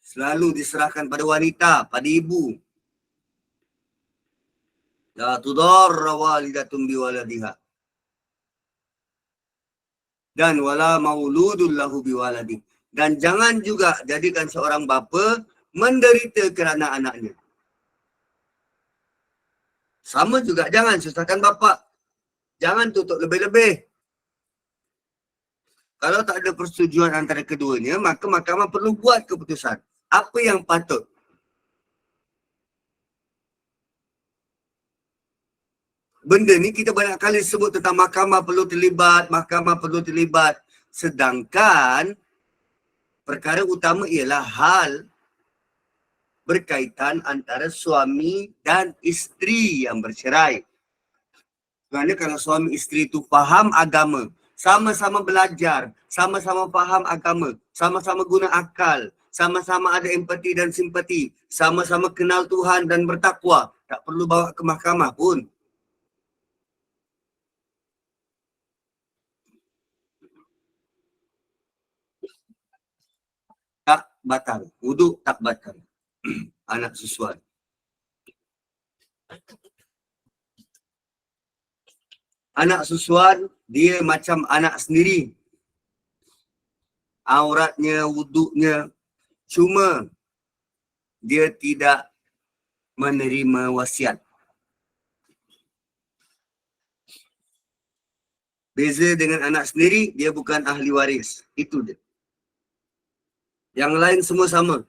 Selalu diserahkan pada wanita, pada ibu. La tudarra walidatun biwaladiha. Dan wala mauludun lahu biwaladi. Dan jangan juga jadikan seorang bapa menderita kerana anaknya. Sama juga, jangan susahkan bapa. Jangan tutup lebih-lebih. Kalau tak ada persetujuan antara keduanya, maka mahkamah perlu buat keputusan. Apa yang patut? Benda ni kita banyak kali sebut tentang mahkamah perlu terlibat, mahkamah perlu terlibat. Sedangkan perkara utama ialah hal berkaitan antara suami dan isteri yang bercerai. Kerana kalau suami isteri itu faham agama, sama-sama belajar, sama-sama faham agama, sama-sama guna akal, sama-sama ada empati dan simpati, sama-sama kenal Tuhan dan bertakwa, tak perlu bawa ke mahkamah pun. Tak batal. Wuduk tak batal. Anak susuan. Anak susuan, dia macam anak sendiri. Auratnya, wuduknya. Cuma dia tidak menerima wasiat. Beza dengan anak sendiri, dia bukan ahli waris. Itu dia. Yang lain semua sama.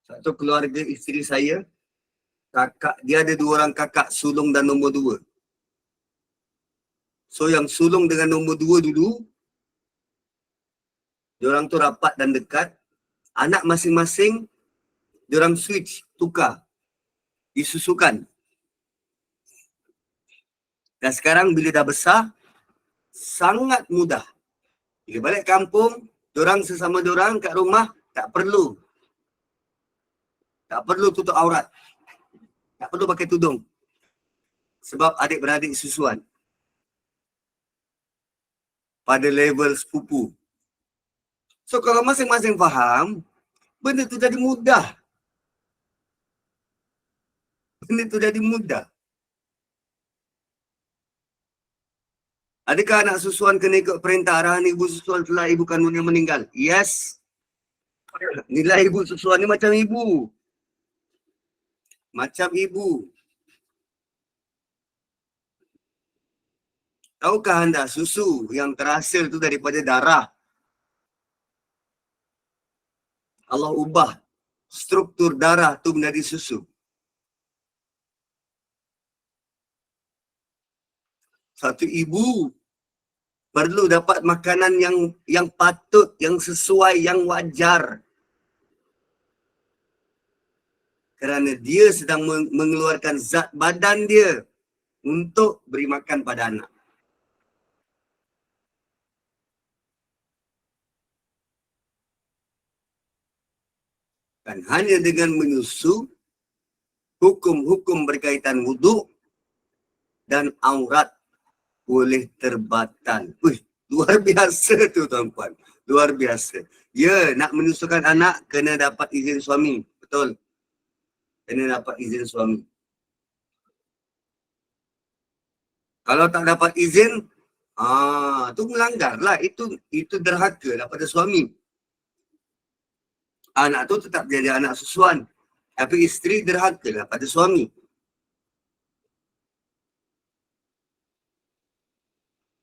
Satu keluarga isteri saya, kakak dia ada 2 orang kakak sulung dan nombor 2. So yang sulung dengan nombor 2 dulu, diorang tu rapat dan dekat. Anak masing-masing, diorang switch, tukar, disusukan. Dan sekarang bila dah besar, sangat mudah. Bila balik kampung, diorang sesama diorang kat rumah, tak perlu tutup aurat. Tak perlu pakai tudung. Sebab adik-beradik susuan. Pada level sepupu. So kalau masing-masing faham, benda tu jadi mudah. Benda tu jadi mudah. Adakah anak susuan kena ikut perintah arahan ibu susuan setelah ibu kandungnya meninggal? Yes. Nilai ibu susuan ni macam ibu. Macam ibu. Tahukah anda susu yang terhasil tu daripada darah? Allah ubah struktur darah tu menjadi susu. Satu ibu perlu dapat makanan yang patut, yang sesuai, yang wajar. Kerana dia sedang mengeluarkan zat badan dia untuk beri makan pada anak. Dan hanya dengan menyusu, hukum-hukum berkaitan wuduk dan aurat boleh terbatal. Wih, luar biasa tu tuan-puan. Luar biasa. Ya, nak menyusukan anak kena dapat izin suami. Betul. Kena dapat izin suami. Kalau tak dapat izin, tu melanggar lah. Itu derhaka lah pada suami. Anak tu tetap jadi anak susuan. Tapi isteri derhaka lah pada suami.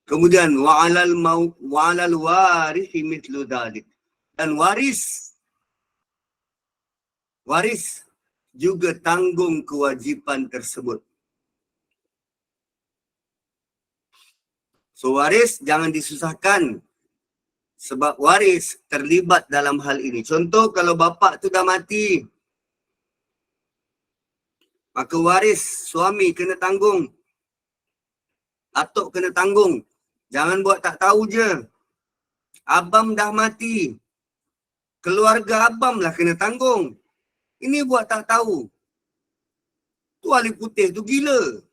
Kemudian wa'alal warithi mithlu dhalik. Dan waris juga tanggung kewajipan tersebut. So waris jangan disusahkan sebab waris terlibat dalam hal ini. Contoh kalau bapa tu dah mati, maka waris suami kena tanggung. Atuk kena tanggung. Jangan buat tak tahu je. Abang dah mati, keluarga abang lah kena tanggung. Ini buat tak tahu. Tu ahli putih tu gila.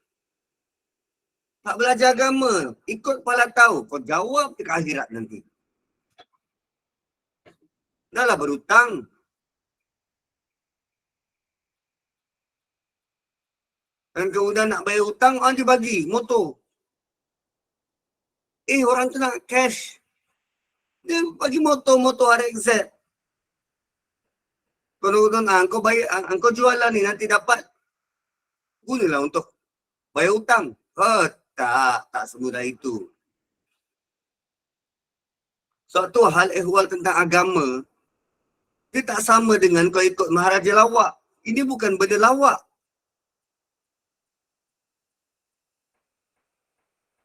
Tak belajar agama, ikut kepala tahu. Kau jawab ke akhirat nanti. Dah lah berhutang. Dan kemudian nak bayar hutang, orang dia bagi motor. Orang tu nak cash. Dia bagi motor RXZ. Kemudian kau bayar, kau jual lah ni, nanti dapat. Gunalah untuk bayar hutang. Tak semudah itu. Suatu hal ehwal tentang agama, dia tak sama dengan kau ikut maharaja lawak. Ini bukan benda lawak.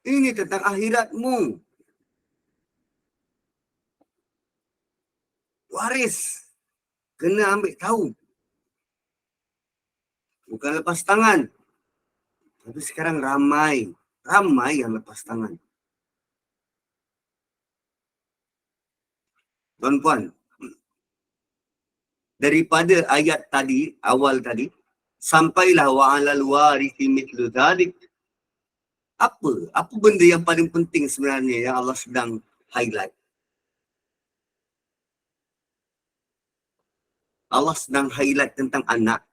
Ini tentang akhiratmu. Waris. Kena ambil tahu. Bukan lepas tangan. Tapi sekarang ramai yang lepas tangan. Tuan-puan, daripada ayat tadi, awal tadi, sampailah wa'alal warithi mithlu dhalik. Apa benda yang paling penting sebenarnya yang Allah sedang highlight? Allah sedang highlight tentang anak.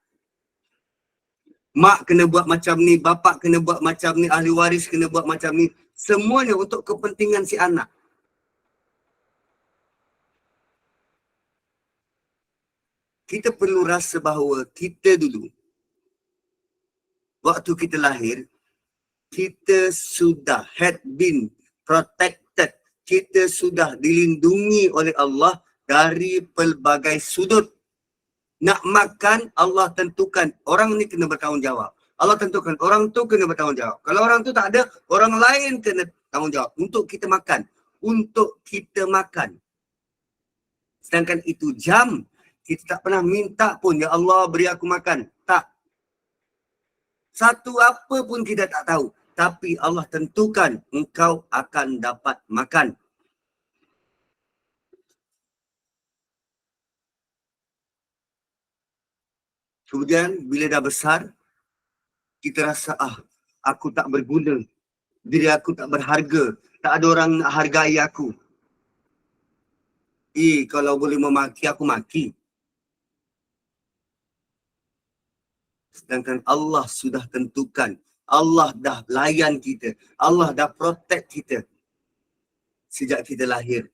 Mak kena buat macam ni, bapak kena buat macam ni, ahli waris kena buat macam ni. Semuanya untuk kepentingan si anak. Kita perlu rasa bahawa kita dulu, waktu kita lahir, kita sudah had been protected. Kita sudah dilindungi oleh Allah dari pelbagai sudut. Nak makan, Allah tentukan orang ni kena bertanggungjawab. Allah tentukan orang tu kena bertanggungjawab. Kalau orang tu tak ada, orang lain kena tanggungjawab untuk kita makan. Untuk kita makan. Sedangkan itu jam, kita tak pernah minta pun, ya Allah beri aku makan. Tak. Satu apa pun kita tak tahu. Tapi Allah tentukan engkau akan dapat makan. Kemudian bila dah besar, kita rasa aku tak berguna. Diri aku tak berharga. Tak ada orang nak hargai aku. Kalau boleh memaki, aku maki. Sedangkan Allah sudah tentukan. Allah dah layan kita. Allah dah protect kita. Sejak kita lahir.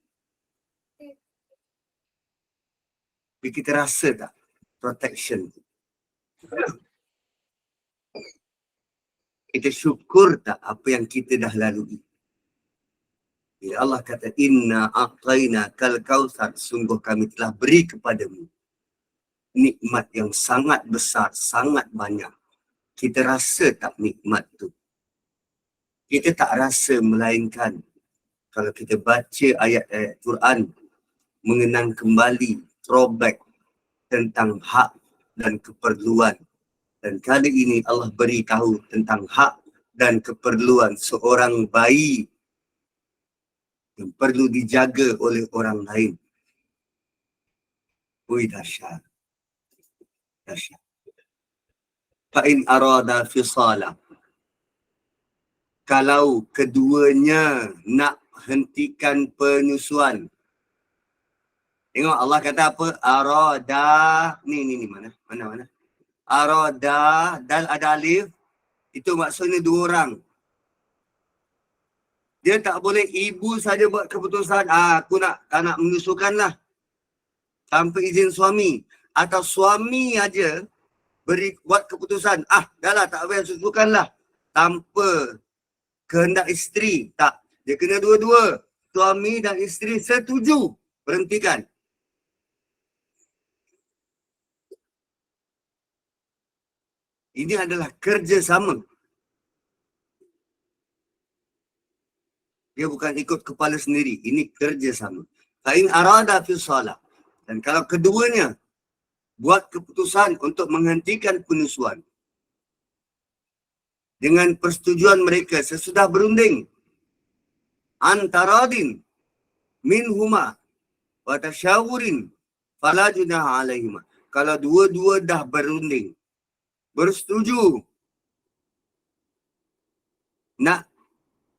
Tapi kita rasa tak protection? Kita syukur tak apa yang kita dah lalui? Bila Allah kata, inna a'tayna kal kautsar, sungguh kami telah beri kepadamu nikmat yang sangat besar, sangat banyak. Kita rasa tak nikmat tu? Kita tak rasa, melainkan kalau kita baca ayat-ayat Quran, mengenang kembali, throwback tentang hak dan keperluan. Dan kali ini Allah beritahu tentang hak dan keperluan seorang bayi yang perlu dijaga oleh orang lain. Dahsyat. Dahsyat. Fa'in arada fisala. Kalau keduanya nak hentikan penyusuan. Tengok Allah kata apa? Arada. Ni mana? Arada, dal ada alif. Itu maksudnya dua orang. Dia tak boleh ibu saja buat keputusan, aku tak nak menyusukan lah. Tanpa izin suami. Atau suami aja buat keputusan, dah lah tak payah susukan lah. Tanpa kehendak isteri. Tak. Dia kena dua-dua. Suami dan isteri setuju. Berhentikan. Ini adalah kerjasama. Dia bukan ikut kepala sendiri. Ini kerjasama. Fa'in arada fi salah. Dan kalau keduanya buat keputusan untuk menghentikan penyusuan dengan persetujuan mereka sesudah berunding antaradin minhuma wa tasyawurin fala junaha alaihima. Kalau dua-dua dah berunding, bersetuju nak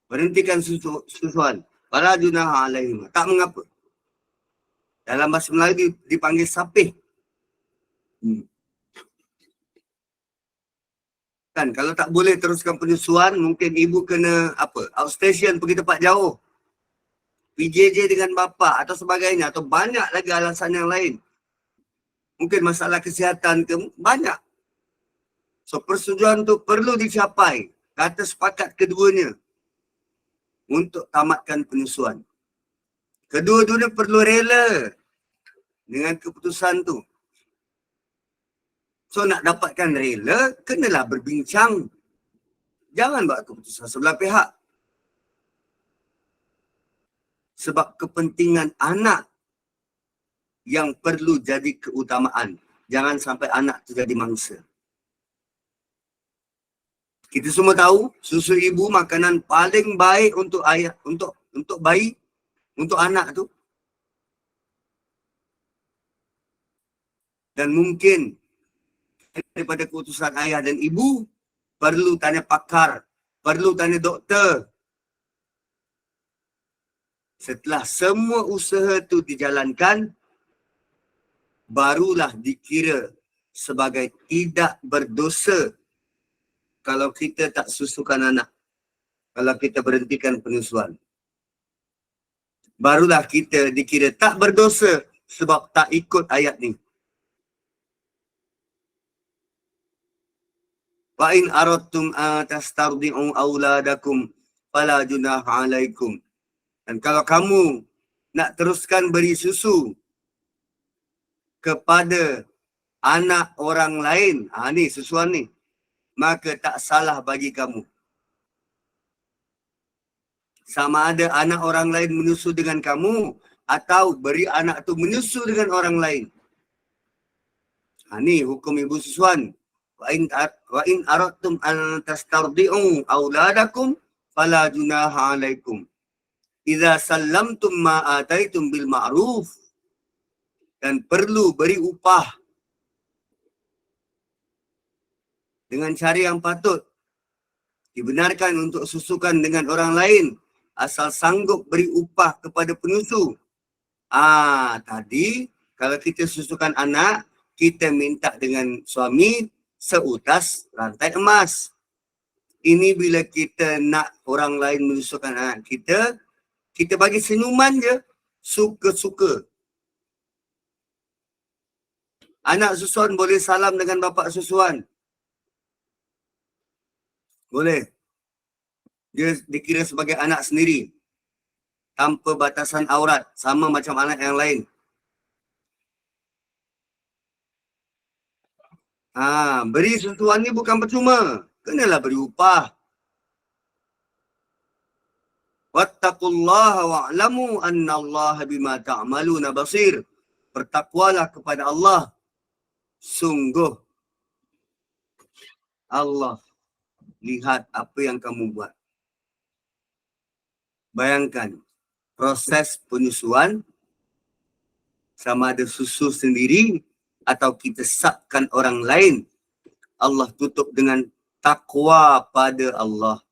berhentikan susuan, fala junaha alaihima, tak mengapa. Dalam bahasa Melayu dipanggil sapih. Kan kalau tak boleh teruskan penyusuan, mungkin ibu kena outstation, pergi tempat jauh, PJJ dengan bapa atau sebagainya, atau banyak lagi alasan yang lain. Mungkin masalah kesihatan ke, banyak. So persetujuan tu perlu dicapai, kata sepakat keduanya untuk tamatkan penyusuan. Kedua-duanya perlu rela dengan keputusan tu. So nak dapatkan rela, kenalah berbincang. Jangan buat keputusan sebelah pihak. Sebab kepentingan anak yang perlu jadi keutamaan. Jangan sampai anak tu jadi mangsa. Kita semua tahu susu ibu makanan paling baik untuk ayah, untuk bayi, untuk anak tu. Dan mungkin daripada keputusan ayah dan ibu, perlu tanya pakar, perlu tanya doktor. Setelah semua usaha tu dijalankan, barulah dikira sebagai tidak berdosa kalau kita tak susukan anak, kalau kita berhentikan penyusuan. Barulah kita dikira tak berdosa sebab tak ikut ayat ni. Wa in aradtum tastardi'u auladakum fala junaha alaikum. Dan kalau kamu nak teruskan beri susu kepada anak orang lain, ni susuan ni, maka tak salah bagi kamu. Sama ada anak orang lain menyusu dengan kamu atau beri anak tu menyusu dengan orang lain. Ni hukum ibu susuan. Wa in aradtum an tastardi'u auladakum fala junaha alaikum idza sallamtum ma ataitum bil ma'ruf. Dan perlu beri upah dengan cara yang patut. Dibenarkan untuk susukan dengan orang lain asal sanggup beri upah kepada penyusu. Tadi kalau kita susukan anak, kita minta dengan suami seutas rantai emas. Ini bila kita nak orang lain menyusukan anak kita, kita bagi senyuman je, suka-suka. Anak susuan boleh salam dengan bapa susuan. Boleh. Dia dikira sebagai anak sendiri. Tanpa batasan aurat. Sama macam anak yang lain. Beri susuan ni bukan percuma. Kenalah beri upah. Wattaqullaha wa'lamu annallaha bima ta'maluna basir. Bertakwalah kepada Allah. Sungguh Allah lihat apa yang kamu buat. Bayangkan proses penyusuan, sama ada susu sendiri atau kita sapkan orang lain, Allah tutup dengan takwa pada Allah.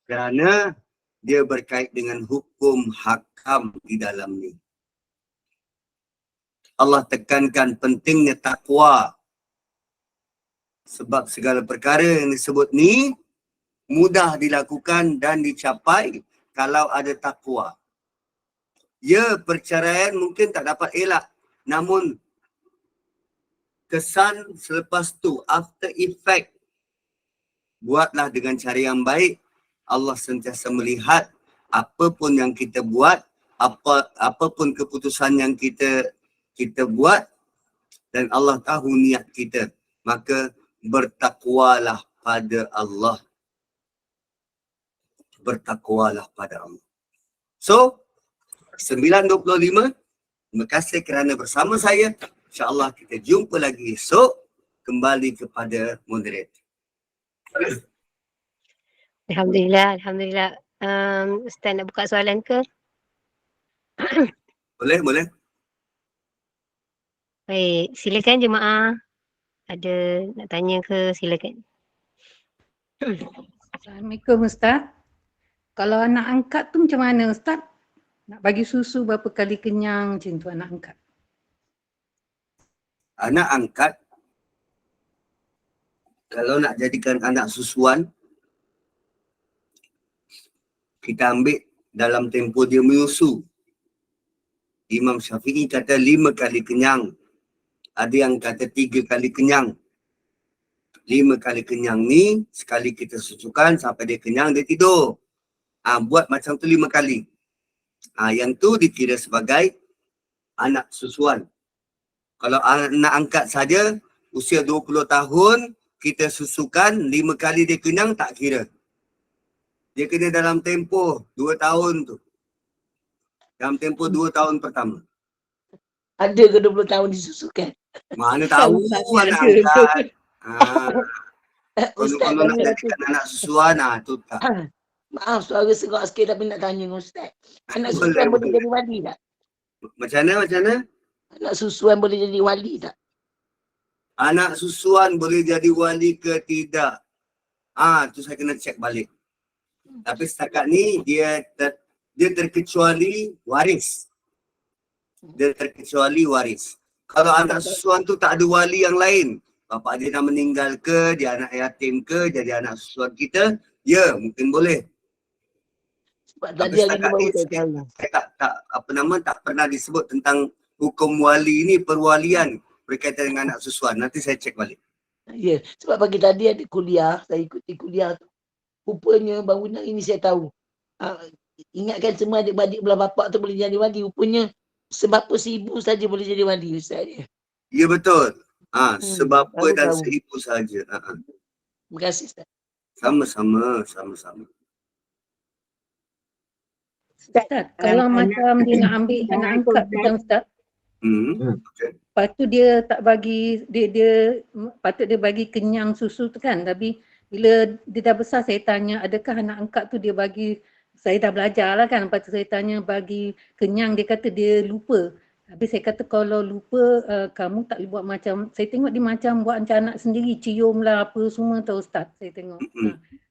Kerana dia berkait dengan hukum hakam di dalam ni. Allah tekankan pentingnya takwa. Sebab segala perkara yang disebut ni mudah dilakukan dan dicapai kalau ada takwa. Ya, perceraian mungkin tak dapat elak. Namun kesan selepas tu, after effect, buatlah dengan cara yang baik. Allah sentiasa melihat apa pun yang kita buat, apapun keputusan yang kita buat, dan Allah tahu niat kita. maka bertakwalah pada Allah. Bertakwalah pada Allah. So, 9.25, terima kasih kerana bersama saya. InsyaAllah kita jumpa lagi esok, kembali kepada moderator. Alhamdulillah, Alhamdulillah. Ustaz nak buka soalan ke? Boleh? Baik, silakan jemaah. Ada nak tanya ke, silakan. Assalamualaikum Ustaz. Kalau anak angkat tu macam mana Ustaz? Nak bagi susu berapa kali kenyang macam tu anak angkat? Anak angkat, kalau nak jadikan anak susuan, kita ambil dalam tempoh dia menyusu. Imam Syafi'i kata 5 kali kenyang. Ada yang kata 3 kali kenyang. 5 kali kenyang ni, sekali kita susukan sampai dia kenyang, dia tidur. Buat macam tu 5 kali. Yang tu dikira sebagai anak susuan. Kalau anak angkat saja, usia 20 tahun, kita susukan 5 kali dia kenyang, tak kira. Dia kena dalam tempoh 2 tahun tu. Dalam tempoh 2 tahun pertama. Ada ke 20 tahun disusukan? Mana tahu anak angkat. Kalau nak jadikan anak susuan, tu tak. Maaf, suara serak sikit tapi nak tanya dengan Ustaz. Anak Boleh, susuan boleh boleh. jadi wali tak? Macam mana? Anak susuan boleh jadi wali tak? Anak susuan boleh jadi wali ke tidak? Tu saya kena cek balik. Tapi setakat ni dia terkecuali waris. Dia terkecuali waris. Kalau anak susuan tu tak ada wali yang lain, bapak dia dah meninggal ke, dia anak yatim ke, jadi anak susuan kita, ya mungkin boleh. Sebab Tapi tadi hari ni setakat baru ni saya tahu. saya tak pernah disebut tentang hukum wali ni, perwalian berkaitan dengan anak susuan. Nanti saya cek balik. Ya, sebab pagi tadi ada kuliah, saya ikuti kuliah tu. Rupanya baru hari ni saya tahu. Ingatkan semua adik-adik belah bapak tu boleh jadi wali. Rupanya sebab ibu saja boleh jadi wali Ustaz. Ya betul. Sebab baru dan tahu. seibu saja. Terima kasih Ustaz. Sama-sama. Ustaz, kalau macam dia nak ambil anak angkat tu kan Ustaz, Okay. lepas tu dia tak bagi, dia patut dia bagi kenyang susu tu kan, tapi bila dia dah besar saya tanya adakah anak angkat tu dia bagi, saya dah belajar lah kan, lepas tu saya tanya bagi kenyang, dia kata dia lupa. Habis saya kata kalau lupa kamu tak boleh buat macam, saya tengok dia macam buat macam anak sendiri, cium lah apa semua tau Ustaz, saya tengok.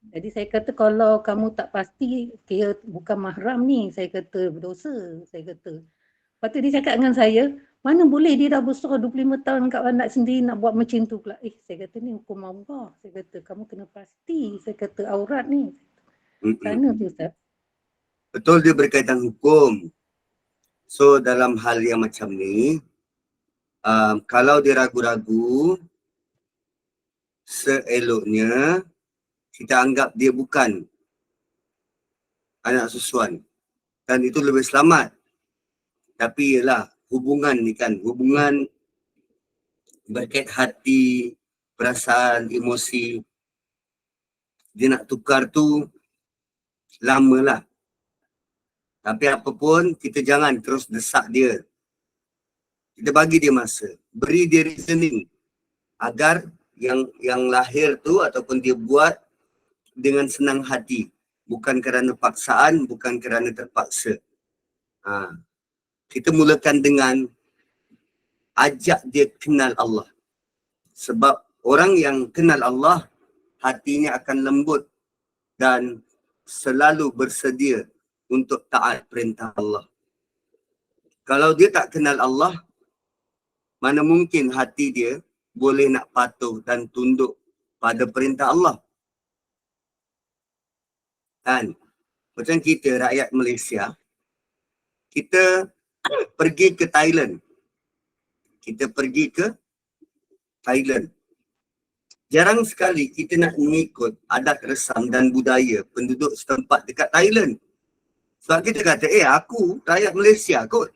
Jadi saya kata kalau kamu tak pasti, kira bukan mahram ni, saya kata berdosa, saya kata. Lepas tu dia cakap dengan saya, mana boleh dia dah besar 25 tahun kat anak sendiri nak buat macam tu pula. Saya kata ni hukum Allah, saya kata kamu kena pasti, saya kata aurat ni. Sana tu Ustaz. Betul, dia berkaitan hukum. So dalam hal yang macam ni, kalau dia ragu-ragu, seeloknya kita anggap dia bukan anak susuan. Dan itu lebih selamat. Tapi ialah hubungan ni kan, hubungan berkait hati, perasaan, emosi. Dia nak tukar tu lamalah. Tapi apapun, kita jangan terus desak dia. Kita bagi dia masa. Beri dia reasoning. Agar yang lahir tu ataupun dia buat dengan senang hati. Bukan kerana paksaan, bukan kerana terpaksa. Kita mulakan dengan ajak dia kenal Allah. Sebab orang yang kenal Allah, hatinya akan lembut dan selalu bersedia untuk taat perintah Allah. Kalau dia tak kenal Allah, mana mungkin hati dia boleh nak patuh dan tunduk pada perintah Allah. Kan? Macam kita rakyat Malaysia, kita pergi ke Thailand. Jarang sekali kita nak mengikut adat resam dan budaya penduduk setempat dekat Thailand. Sebab kita kata, aku rakyat Malaysia kot.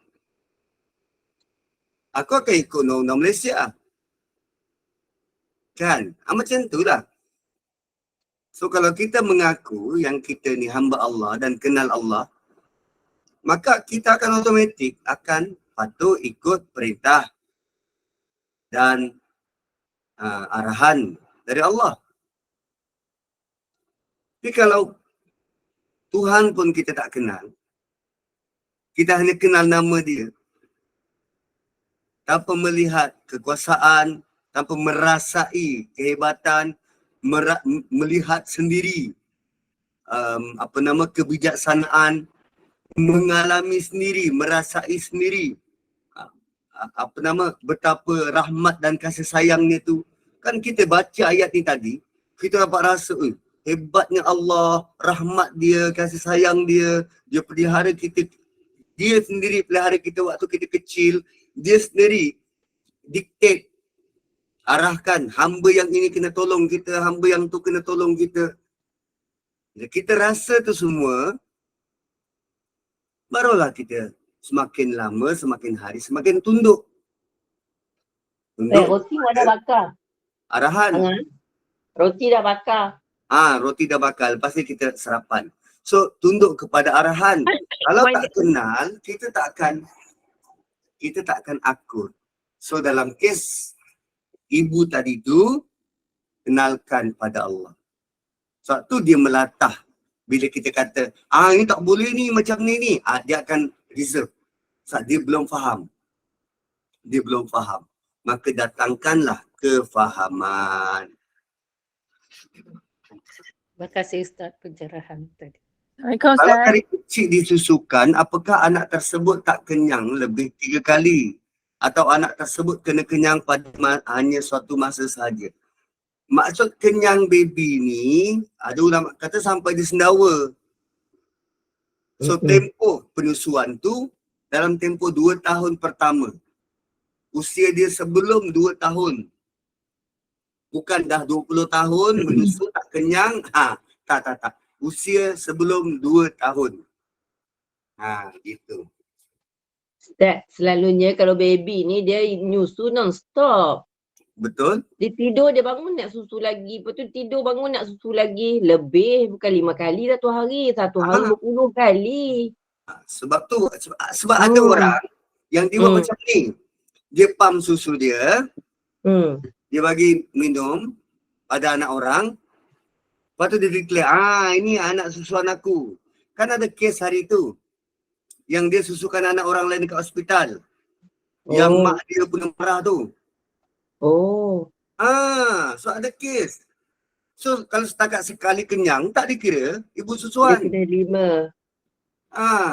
Aku akan ikut undang-undang Malaysia. Kan? Macam itulah. So kalau kita mengaku yang kita ni hamba Allah dan kenal Allah, maka kita akan automatik akan patuh ikut perintah dan arahan dari Allah. Tapi kalau Tuhan pun kita tak kenal, kita hanya kenal nama dia, tanpa melihat kekuasaan, tanpa merasai kehebatan, melihat sendiri kebijaksanaan, mengalami sendiri, merasai sendiri betapa rahmat dan kasih sayangnya tu. Kan kita baca ayat ni tadi, kita dapat rasa hebatnya Allah, rahmat dia, kasih sayang dia, dia pelihara kita, dia sendiri pelihara kita waktu kita kecil, dia sendiri diktat, arahkan hamba yang ini kena tolong kita, hamba yang tu kena tolong kita. Bila kita rasa tu semua, barulah kita semakin lama, semakin hari, semakin tunduk. Roti dah bakar. Arahan. Roti dah bakar. Roti dah bakar, lepas ni kita sarapan. So, tunduk kepada arahan. Kalau tak kenal, kita tak akan akur. So, dalam kes ibu tadi tu, kenalkan pada Allah. Sebab tu dia melatah. Bila kita kata, ini tak boleh ni, macam ni. Dia akan reserve. Sebab dia belum faham. Maka datangkanlah kefahaman. Terima kasih Ustaz pencerahan tadi. Assalamualaikum Kalau Ustaz. dari kecil disusukan, apakah anak tersebut tak kenyang lebih 3 kali? Atau anak tersebut kena kenyang pada hanya suatu masa sahaja? Maksud kenyang baby ni, ada ulama kata sampai dia sendawa. So tempoh penyusuan tu dalam tempoh 2 tahun pertama. Usia dia sebelum 2 tahun. Bukan dah 20 tahun menyusu tak kenyang. Tak. Usia sebelum 2 tahun. Gitu. Ustaz, selalunya kalau baby ni dia nyusu non-stop. Betul? Dia tidur, dia bangun nak susu lagi. Lepas tu tidur, bangun nak susu lagi. Lebih, bukan 5 kali satu hari. Satu hari 20 kali. Sebab tu, sebab ada orang yang dia buat macam ni. Dia pump susu dia, dia bagi minum pada anak orang. Lepas tu dia declare, ini anak susuan aku. Kan ada kes hari tu, yang dia susukan anak orang lain dekat hospital. Yang mak dia punya marah tu. So ada kes. So kalau setakat sekali kenyang, tak dikira ibu susuan. Dia kena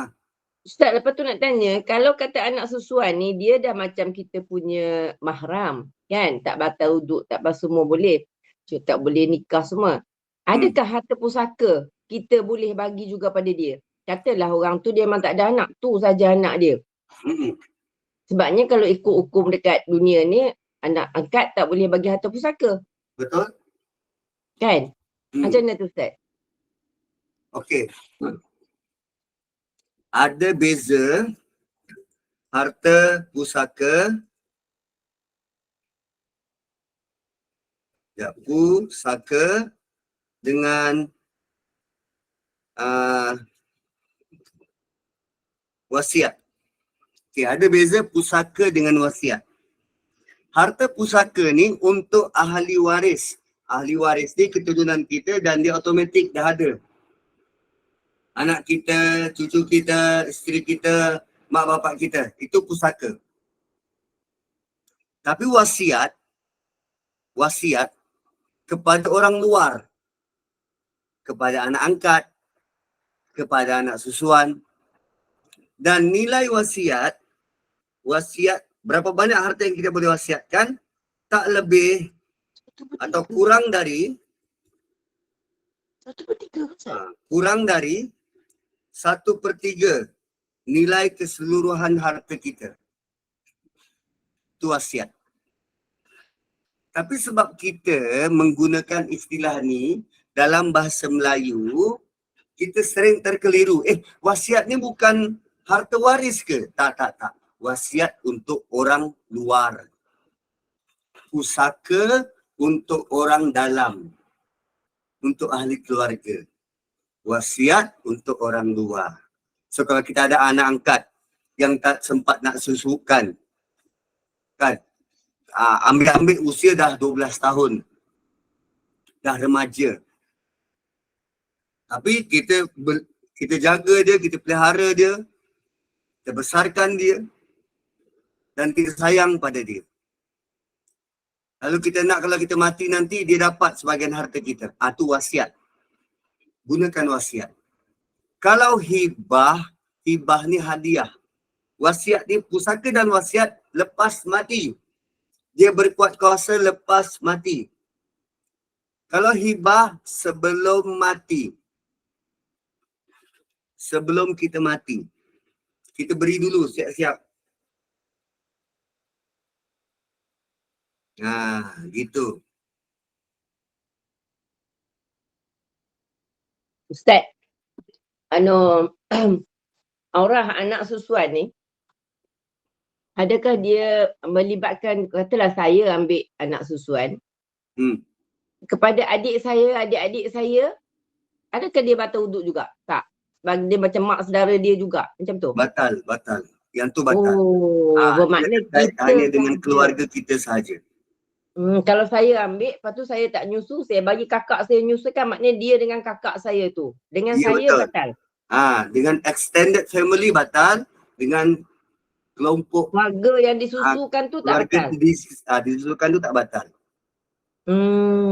5. Ustaz, lepas tu nak tanya, kalau kata anak susuan ni, dia dah macam kita punya mahram, kan? Tak batal wuduk, tak basuh semua boleh. Tak boleh nikah semua. Adakah harta pusaka kita boleh bagi juga pada dia? Katalah orang tu dia memang tak ada anak, tu saja anak dia. Sebabnya kalau ikut hukum dekat dunia ni, anak angkat tak boleh bagi harta pusaka. Betul? Kan? Macam mana tu Ustaz? Okey. Ada beza harta pusaka, pusaka dengan wasiat. Okey, ada beza pusaka dengan wasiat. Harta pusaka ni untuk ahli waris. Ahli waris ni keturunan kita dan dia automatik dah ada. Anak kita, cucu kita, isteri kita, mak bapak kita. Itu pusaka. Tapi wasiat kepada orang luar. Kepada anak angkat, kepada anak susuan. Dan nilai wasiat, berapa banyak harta yang kita boleh wasiatkan, tak lebih atau kurang dari 1/3 nilai keseluruhan harta kita. Itu wasiat. Tapi sebab kita menggunakan istilah ni dalam bahasa Melayu, kita sering terkeliru. Wasiat ni bukan harta waris ke? Tak. Wasiat untuk orang luar. Pusaka untuk orang dalam, untuk ahli keluarga. Wasiat untuk orang luar. So kalau kita ada anak angkat yang tak sempat nak susukan, kan, ambil-ambil usia dah 12 tahun, dah remaja. Tapi kita jaga dia, kita pelihara dia, kita besarkan dia dan kita sayang pada dia. Lalu kita nak kalau kita mati nanti dia dapat sebahagian harta kita. Itu wasiat. Gunakan wasiat. Kalau hibah ni hadiah. Wasiat ni pusaka dan wasiat lepas mati. Dia berkuat kuasa lepas mati. Kalau hibah sebelum mati. Sebelum kita mati. Kita beri dulu siap-siap. Gitu. Ustaz, aurah anak susuan ni, adakah dia melibatkan, katalah saya ambil anak susuan, kepada adik-adik saya, adakah dia batal wuduk juga? Tak. Dia macam mak saudara dia juga, macam tu? Batal. Yang tu batal. Bermakna kita hanya dengan keluarga kita sahaja. Kalau saya ambil, lepas tu saya tak nyusu, saya bagi kakak saya nyusukan, maknanya dia dengan kakak saya tu. Dengan Ya, saya betul. batal. Dengan extended family batal, dengan kelompok Keluarga yang disusukan tu tak batal. disusukan tu tak batal.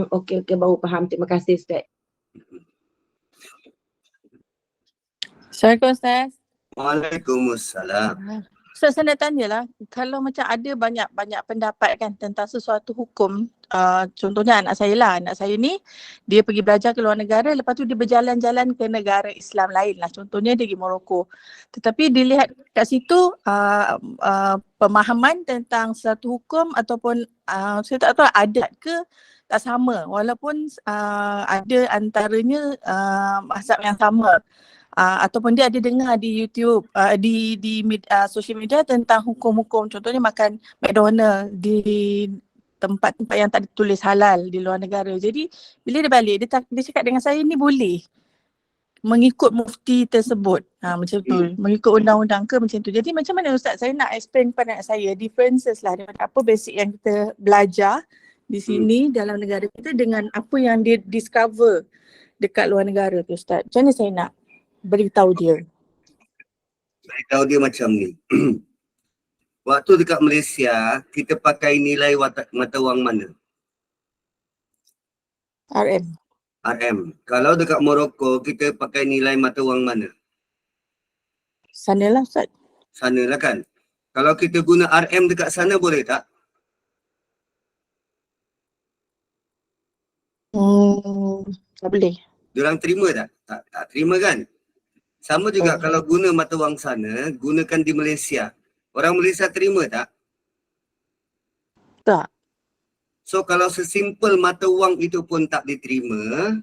Okey, baru faham. Terima kasih Ustaz. Assalamualaikum Ustaz. Waalaikumsalam. Ustaz, saya nak tanyalah, kalau macam ada banyak pendapat kan tentang sesuatu hukum, contohnya anak saya ni dia pergi belajar ke luar negara, lepas tu dia berjalan-jalan ke negara Islam lain lah, contohnya dia pergi Morocco. Tetapi dilihat kat situ pemahaman tentang satu hukum ataupun saya tak tahu adat ke tak sama, walaupun ada antaranya mazhab yang sama. Ataupun dia ada dengar di YouTube, di social media tentang hukum-hukum, contohnya makan McDonald di tempat-tempat yang tak ditulis halal di luar negara. Jadi bila dia balik, dia cakap dengan saya ni boleh mengikut mufti tersebut, macam tu, mengikut undang-undang ke macam tu. Jadi macam mana Ustaz, saya nak explain kepada anak saya differences lah, apa basic yang kita belajar di sini dalam negara kita dengan apa yang dia discover dekat luar negara tu Ustaz. Macam mana saya nak beritahu dia? Beritahu dia macam ni. Waktu dekat Malaysia, kita pakai nilai mata wang mana? RM. Kalau dekat Morocco, kita pakai nilai mata wang mana? Sanalah Ustaz. Sanalah kan? Kalau kita guna RM dekat sana boleh tak? Tak boleh. Diorang terima tak? Tak terima kan? Sama juga kalau guna mata wang sana, gunakan di Malaysia. Orang Malaysia terima tak? Tak. So kalau sesimpel mata wang itu pun tak diterima,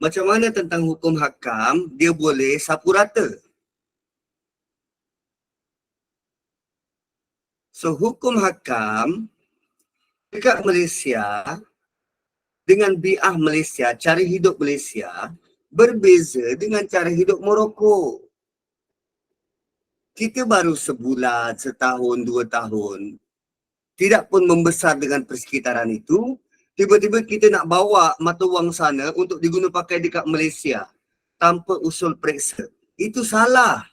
macam mana tentang hukum hakam, dia boleh sapu rata? So hukum hakam dekat Malaysia dengan bi'ah Malaysia, cara hidup Malaysia berbeza dengan cara hidup Morocco. Kita baru sebulan, setahun, 2 tahun. Tidak pun membesar dengan persekitaran itu. Tiba-tiba kita nak bawa mata wang sana untuk diguna pakai dekat Malaysia. Tanpa usul periksa. Itu salah.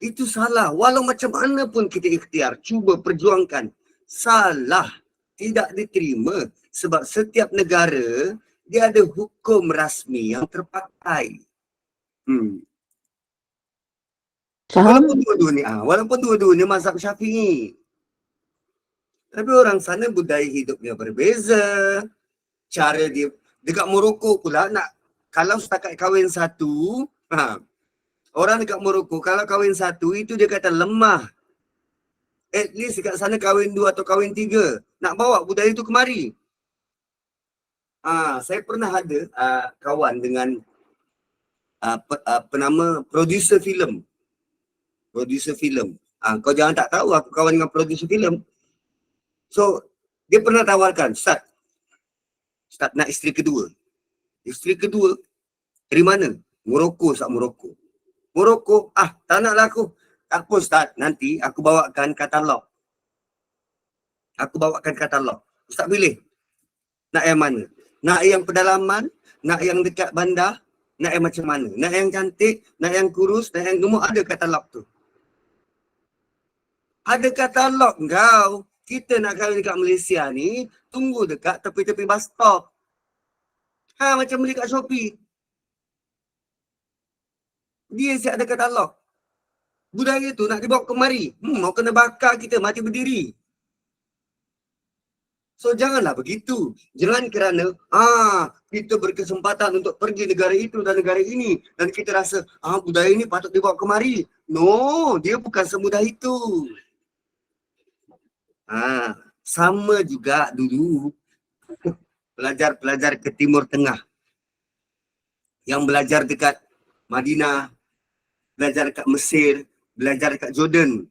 Itu salah. Walau macam mana pun kita ikhtiar, cuba perjuangkan. Salah. Tidak diterima. Sebab setiap negara, dia ada hukum rasmi yang terpakai. Walaupun dua-duanya mazhab Syafi'i. Tapi orang sana budaya hidupnya berbeza. Cara dia, dekat Morocco pula kalau setakat kahwin satu, orang dekat Morocco kalau kahwin satu itu dia kata lemah. At least dekat sana kahwin 2 atau kahwin 3. Nak bawa budaya itu kemari. Saya pernah ada kawan dengan penama producer filem. Kau jangan tak tahu aku kawan dengan producer filem. So, dia pernah tawarkan, Ustaz nak isteri kedua. Isteri kedua, dari mana? Morocco, Ustaz, Morocco. Morocco, tak naklah aku. Tak apa Ustaz, nanti aku bawakan katalog. Ustaz pilih. Nak yang mana? Nak yang pedalaman? Nak yang dekat bandar? Nak yang macam mana? Nak yang cantik? Nak yang kurus? Nak yang gemuk? Ada katalog tu. Ada katalog kau. Kita nak kahwin dekat Malaysia ni, tunggu dekat tepi-tepi bus stop. Macam beli kat Shopee. Dia siap ada katalog. Budaya tu nak dibawa kemari. Mau kena bakar kita mati berdiri. So janganlah begitu. Jangan kerana kita berkesempatan untuk pergi negara itu dan negara ini dan kita rasa budaya ini patut dibawa kemari. No, dia bukan semudah itu. Sama juga dulu pelajar-pelajar ke Timur Tengah yang belajar dekat Madinah, belajar dekat Mesir, belajar dekat Jordan.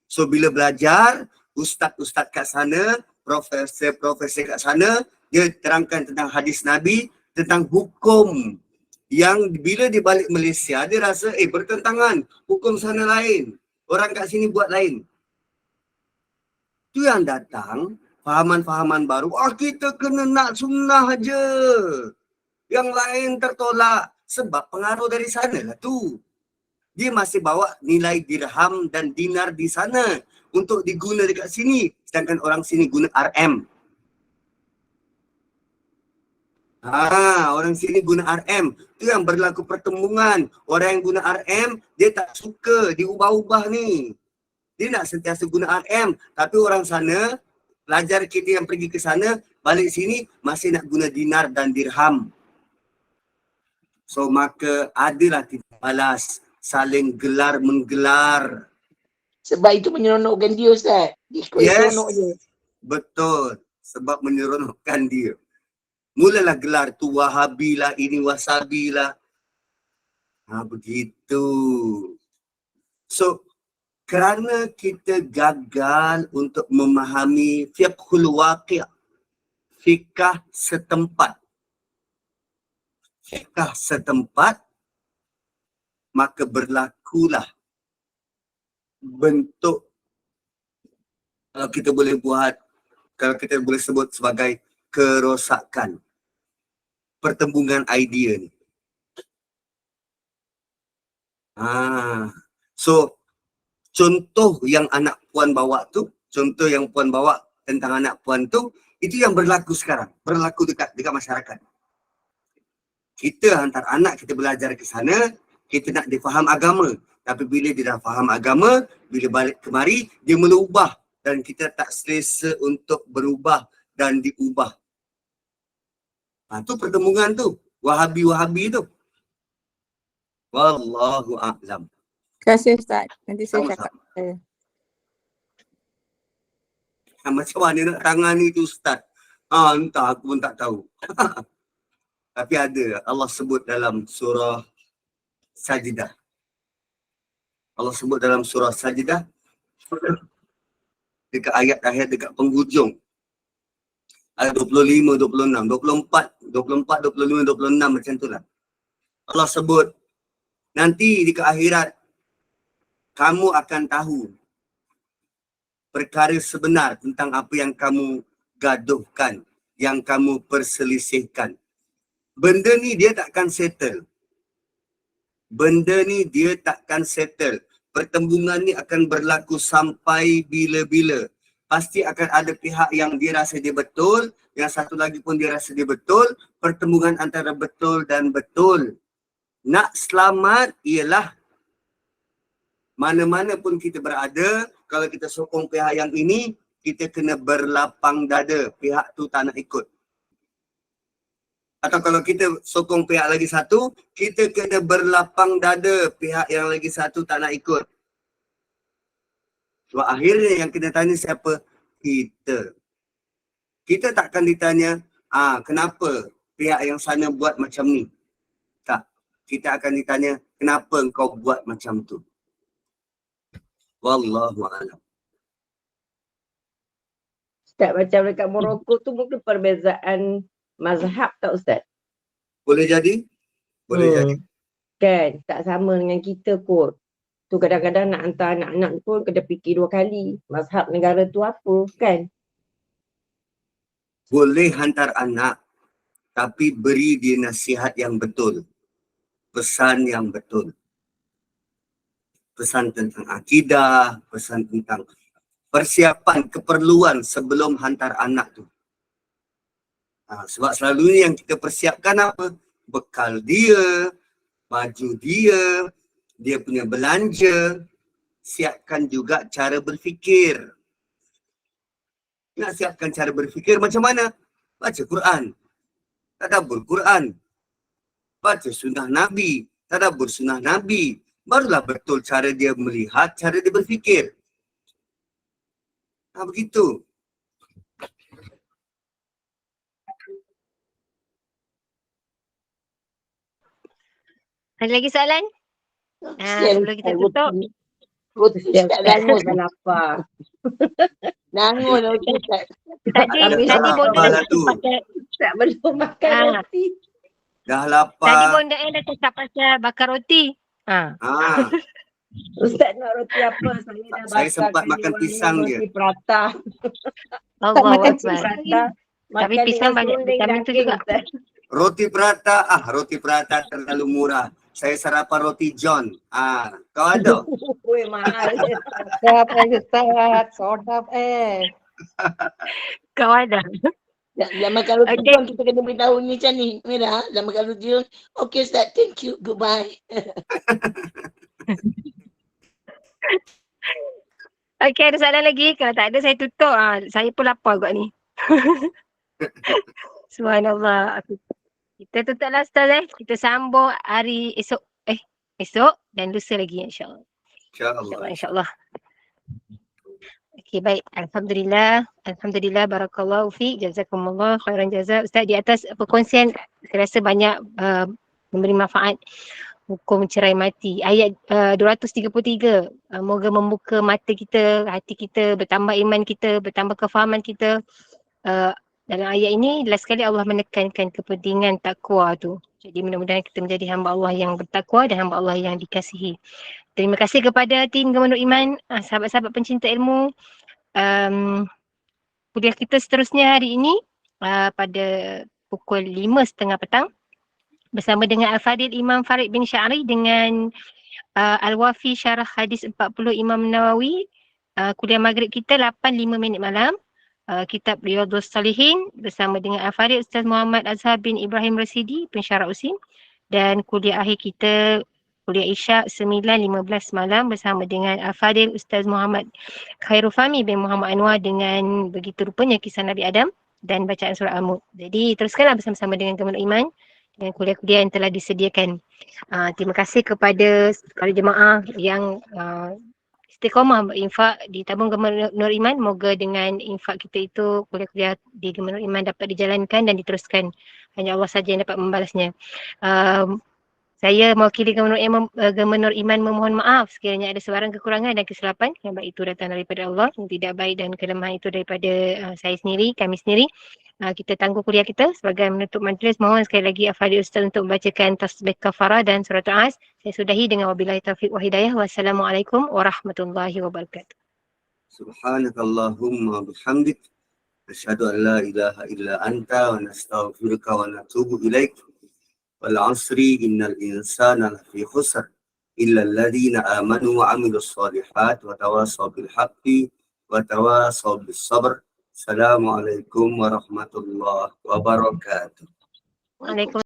So bila belajar, ustaz-ustaz kat sana, profesor-profesor kat sana, dia terangkan tentang hadis Nabi, tentang hukum yang bila dia balik Malaysia, dia rasa bertentangan, hukum sana lain, orang kat sini buat lain. Tu yang datang, fahaman-fahaman baru, kita kena nak sunnah je. Yang lain tertolak sebab pengaruh dari sana lah tu. Dia masih bawa nilai dirham dan dinar di sana untuk diguna dekat sini. Sedangkan orang sini guna RM. Orang sini guna RM. Itu yang berlaku pertembungan. Orang yang guna RM, dia tak suka diubah-ubah ni. Dia nak sentiasa guna RM. Tapi orang sana, pelajar kita yang pergi ke sana, balik sini masih nak guna dinar dan dirham. So maka adalah kita balas. Saling gelar-menggelar. Sebab itu menyeronokkan dia, Ustaz. Dia seronok je. Betul. Sebab menyeronokkan dia. Mulalah gelar tu Wahabi lah, ini Wasabi lah. Begitu. So, kerana kita gagal untuk memahami fiqhul waqi', fikah setempat. Maka berlakulah bentuk, kalau kita boleh sebut sebagai kerosakan pertembungan idea ni. So contoh yang anak puan bawa tu, contoh yang puan bawa tentang anak puan tu, itu yang berlaku sekarang, berlaku dekat masyarakat. Kita hantar anak kita belajar ke sana, kita nak dia faham agama. Tapi bila dia dah faham agama, bila balik kemari, dia mula ubah. Dan kita tak selesa untuk berubah dan diubah. Tu pertembungan tu. Wahabi-wahabi tu. Wallahu a'lam. Terima kasih Ustaz. Nanti saya cakap. Macam mana nak tangani tu Ustaz? Entah, aku pun tak tahu. Tapi ada. Allah sebut dalam surah Sajdah. Allah sebut dalam surah Sajdah dekat ayat-ayat dekat penghujung. Ayat 25, 26, 24, 25, 26 macam tu lah. Allah sebut nanti di akhirat kamu akan tahu perkara sebenar tentang apa yang kamu gaduhkan, yang kamu perselisihkan. Benda ni dia takkan settle. Pertembungan ni akan berlaku sampai bila-bila. Pasti akan ada pihak yang dia rasa dia betul, yang satu lagi pun dia rasa dia betul. Pertembungan antara betul dan betul. Nak selamat ialah mana-mana pun kita berada, kalau kita sokong pihak yang ini, kita kena berlapang dada. Pihak tu tak nak ikut. Atau kalau kita sokong pihak lagi satu, kita kena berlapang dada. Pihak yang lagi satu tak nak ikut. Sebab akhirnya yang kena tanya siapa? Kita. Kita takkan ditanya, kenapa pihak yang sana buat macam ni? Tak. Kita akan ditanya, kenapa engkau buat macam tu? Wallahu a'lam. Ustaz, macam dekat Morocco tu mungkin perbezaan mazhab tak Ustaz? Boleh jadi? Boleh jadi. Kan, tak sama dengan kita kot. Tu kadang-kadang nak hantar anak-anak pun kena fikir 2 kali. Mazhab negara tu apa, kan? Boleh hantar anak, tapi beri dia nasihat yang betul. Pesan yang betul. Pesan tentang akidah, pesan tentang persiapan, keperluan sebelum hantar anak tu. Sebab selalunya yang kita persiapkan apa? Bekal dia, baju dia, dia punya belanja. Siapkan juga cara berfikir. Nak siapkan cara berfikir macam mana? Baca Quran. Tadabbur Quran. Baca sunnah Nabi. Tadabbur sunnah Nabi. Barulah betul cara dia melihat, cara dia berfikir. Begitu. Ada lagi soalan? Sebelum kita tutup. Roti tak dangus. Dah lapar. Dangus roti tak. Tadi bonda lah tu. Tak belum makan roti. Dah Tadi lapar. bonda dah cakap pasal bakar roti. Ustaz nak roti apa? Saya dah Saya sempat makan pisang je. Roti prata. Allah makan Akbar. Prata. Tapi pisang banyak vitamin tu juga. Roti prata, roti prata terlalu murah. Saya sarapan roti John. Kau ada? Weh, mahal je. Ustaz, sodap Kau ada. Dah makan roti John, kita kena beritahu ni macam ni. Merah, dah makan roti John. Okay Ustaz, thank you. Goodbye. Okey, ada soalan lagi? Kalau tak ada, saya tutup. Saya pun lapar kot ni. Subhanallah. Kita tutuplah Ustaz. Kita sambung hari esok. Esok dan lusa lagi insyaAllah. InsyaAllah. Okey, baik. Alhamdulillah. Alhamdulillah. Barakallahu fiik. Jazakumullah khairan jazak. Ustaz, di atas perkongsian, saya rasa banyak memberi manfaat. Hukum cerai mati. Ayat 233. Moga membuka mata kita, hati kita, bertambah iman kita, bertambah kefahaman kita. Dalam ayat ini, last sekali Allah menekankan kepentingan takwa tu. Jadi mudah-mudahan kita menjadi hamba Allah yang bertakwa dan hamba Allah yang dikasihi. Terima kasih kepada tim Gemenur Iman, sahabat-sahabat pencinta ilmu. Kuliah kita seterusnya hari ini pada pukul 5.30 petang bersama dengan Al-Fadil Imam Farid bin Sya'ri dengan Al-Wafi Syarah Hadis 40 Imam Nawawi. Kuliah maghrib kita 8.05 malam. Kitab Riyadhus Salihin bersama dengan Al-Farid Ustaz Muhammad Azhar bin Ibrahim Rasidi pensyarah USIM, dan kuliah akhir kita kuliah Isyak 9.15 malam bersama dengan Al-Fadil Ustaz Muhammad Khairul Fahmi bin Muhammad Anwar dengan begitu rupanya kisah Nabi Adam dan bacaan surah Al-Mulk. Jadi teruskanlah bersama-sama dengan Gemenur Iman dengan kuliah-kuliah yang telah disediakan. Terima kasih kepada para jemaah yang istiqamah berinfak di tabung Gemenur Iman. Moga dengan infak kita itu kuliah-kuliah di Gemenur Iman dapat dijalankan dan diteruskan. Hanya Allah saja yang dapat membalasnya. Saya mewakili Gemenur Iman memohon maaf sekiranya ada sebarang kekurangan dan kesilapan yang baik itu datang daripada Allah, yang tidak baik dan kelemahan itu daripada saya sendiri, kami sendiri. Kita tangguh kuliah kita sebagai menutup majlis. Mohon sekali lagi Al-Fadil Ustaz untuk membacakan tasbih kafarah dan surat As. Saya sudahi dengan wabillahi taufiq wa hidayah. Wassalamualaikum warahmatullahi wabarakatuh. Subhanakallahumma bihamdik. Asyhadu an la ilaha illa anta wa nastaghfiruka wa natubu ilaik. Wal asri innal insana lafi khusr illa alladhina amanu wa amilus solihat wa tawasaw bil haqqi wa tawasaw bis sabr. Assalamualaikum warahmatullahi wabarakatuh. Waalaikumsalam.